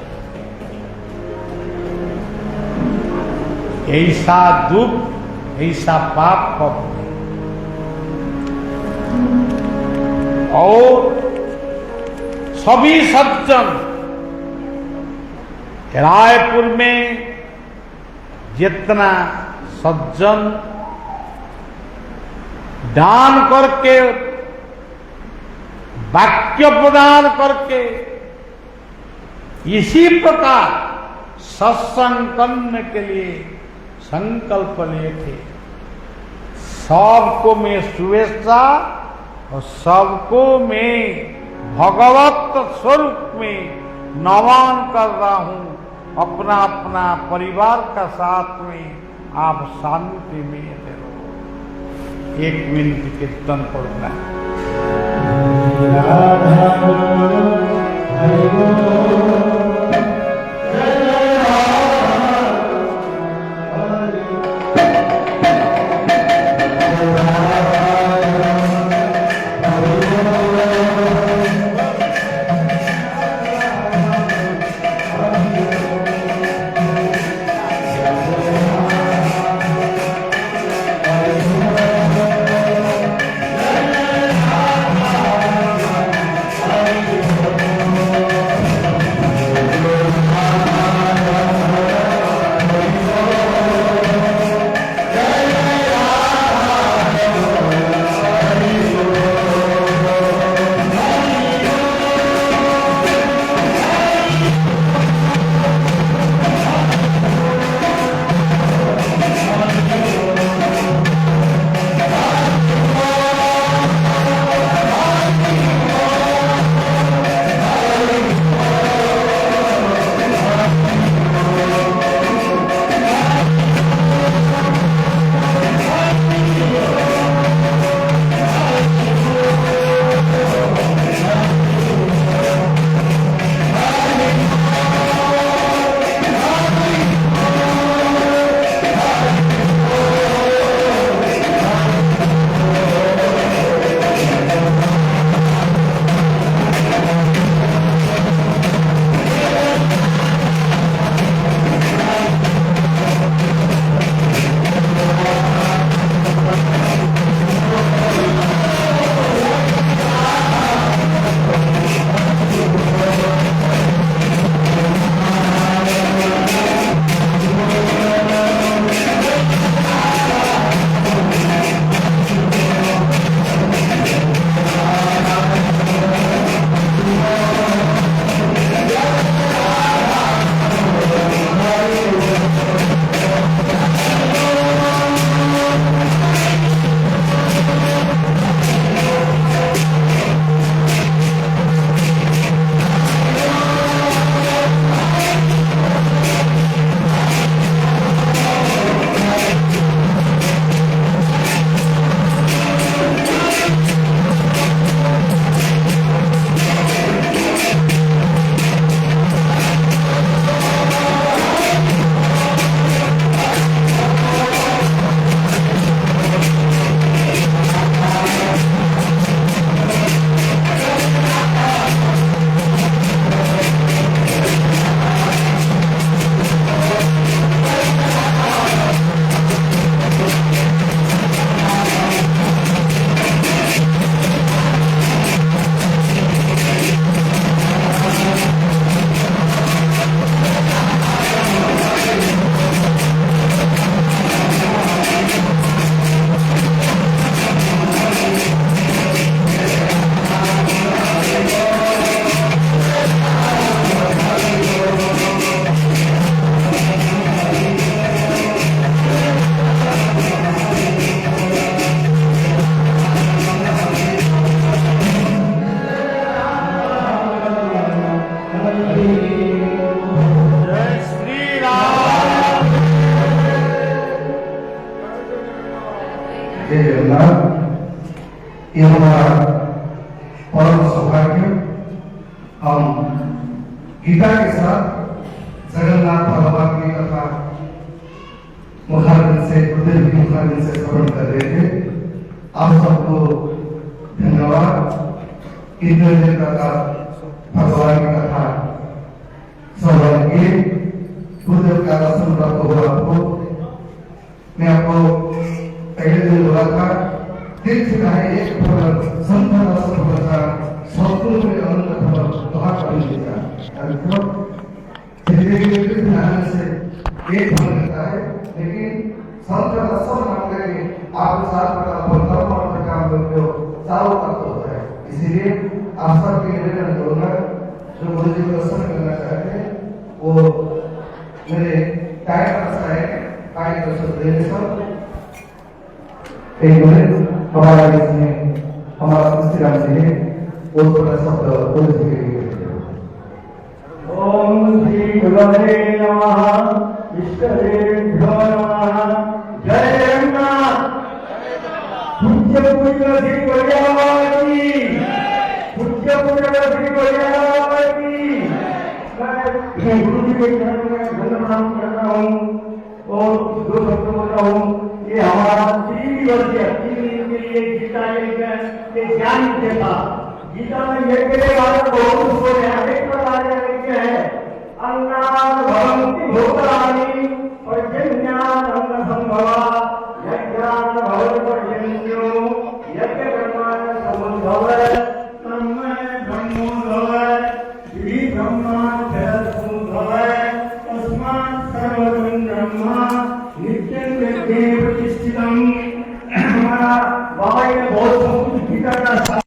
ऐसा दुख ऐसा पाप कब और सभी सज्जन रायपुर में जितना सज्जन दान करके वाक्य प्रदान करके इसी प्रकार सत्संग करने के लिए संकल्प लिए थे, सबको मैं शुभेच्छा और सबको मैं भगवत स्वरूप में नमन कर रहा हूं। अपना अपना परिवार का साथ में आप शांति में रहो। 1 मिनट कीर्तन पढ़ना जय श्री राम। जय जगन्नाथ। ये हमारा परम सौभाग्य, हम गीता के साथ जगन्नाथ भगवान की कथा मुखारबिंद से, गुरुदेव की मुखारबिंद से श्रवण कर रहे थे। आप सबको धन्यवाद। इतने देर तक भगवान की कथा श्रवण किए, गुरुदेव का दर्शन प्राप्त हुआ आपको। मैं आपको पहले दिन बोला था, दिल से कहे एक फल संत दर्शन होता, सौतुल में अनंत फल तुहार कर देगा। ध्यान से एक फल देता है, लेकिन संत दर्शन मांगते हैं आपके साथ धर्म और काम करते हो, चारों तत्व होता है। इसीलिए आप सबके निवेदन करूंगा, जो गुरु जी को दर्शन करना चाहते हैं वो मेरे टाइम रास्ता है, टाइम दर्शन देने सब एक मिनट हमारा इसमें हमारा श्री जी है, वो थोड़ा शब्द बोल सके। ओम श्री गुरुवे नमः, इष्टदेभ्यो नमः। जय जगन्नाथ। पूज्य पूज्य श्री गोरियाबाई की, पूज्य पूज्य श्री गोरियाबाई की। मैं गुरु जी के चरणों में धन्यवाद करता हूँ और दो शब्द बोलता हूँ। ये हमारा 3 वर्षीय 3 दिन के लिए गीता के ज्ञान देता। गीता में यज्ञ के बारे में बहुत कुछ बोले हैं। अनेक प्रकार के यज्ञ है। अन्नाद भवन्ति भूतानि पर्जन्यात् संभवा, यज्ञात् भवति पर्जन्यो, यज्ञ कर्माणि समुद्भवः, तन्मय ब्रह्मोद्भवः, विधि ब्रह्मात् जगदुद्भवः, तस्मात् सर्वं ब्रह्म नित्यं यज्ञे प्रतिष्ठितम्। हमारा बाबा ने बहुत सब गीता का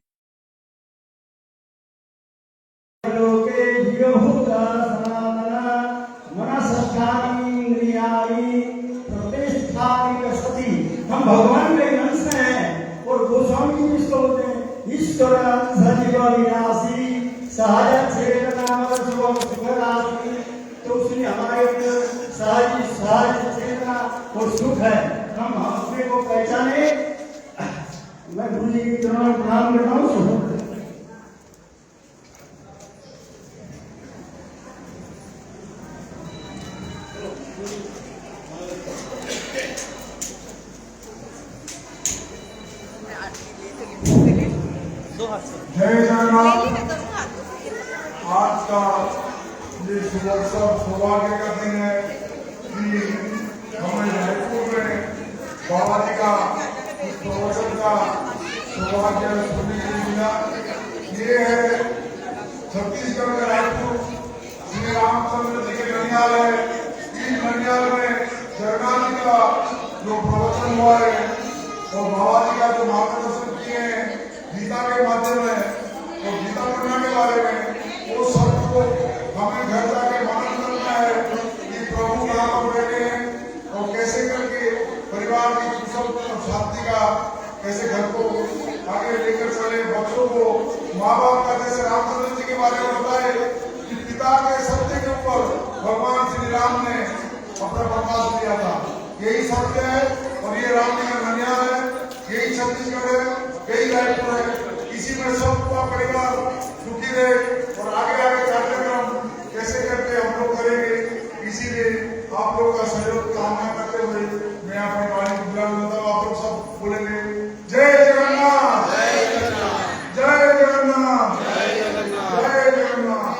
हम भगवान के अंश हैं और गोस्वामी जी इसको होते हैं। ईश्वर सजीव विनाशी सहज चेतना शुभम सुखराशि। तो उसने हमारे सहज चेतना और सुख है, हम अपने को पहचाने। मैं गुरु जी की चरणों में प्रणाम करता हूँ। जय जगन्नाथ। आज का ये सुअवसर सौभाग्य का दिन है कि हमें रायपुर में बाबा जी का इस प्रवचन का सौभाग्य सुनने के लिए मिला। ये है छत्तीसगढ़ में रायपुर श्री रामचंद्र जी के ननियाल है। इस ननियाल में जगन्नाथ जी का जो प्रवचन हुआ है और बाबा जी का जो मार्गदर्शन किए हैं गीता के माध्यम में, तो गीता पढ़ने के बारे में वो सबको हमें घर जाके मनन करना है कि प्रभु यहाँ पर बैठे हैं और कैसे करके परिवार की कुशल और शांति का कैसे घर को आगे लेकर चले। बच्चों को माँ बाप का जैसे रामचंद्र जी के बारे में बताए कि पिता के सत्य के ऊपर भगवान श्री राम ने अपना प्रकाश दिया था। यही सत्य है और ये राम जी का ननियाल है, यही छत्तीसगढ़ है, यही रायपुर है। इसी में सबका परिवार सुखी रहे और आगे आगे कार्यक्रम कैसे करके हम लोग करेंगे, इसीलिए आप लोग का सहयोग कामना करते हुए मैं अपनी वाणी को बुला लेता हूँ। आप लोग सब बोलेंगे जय जगन्नाथ, जय जगन्नाथ, जय जगन्नाथ, जय जगन्नाथ, जय जगन्नाथ।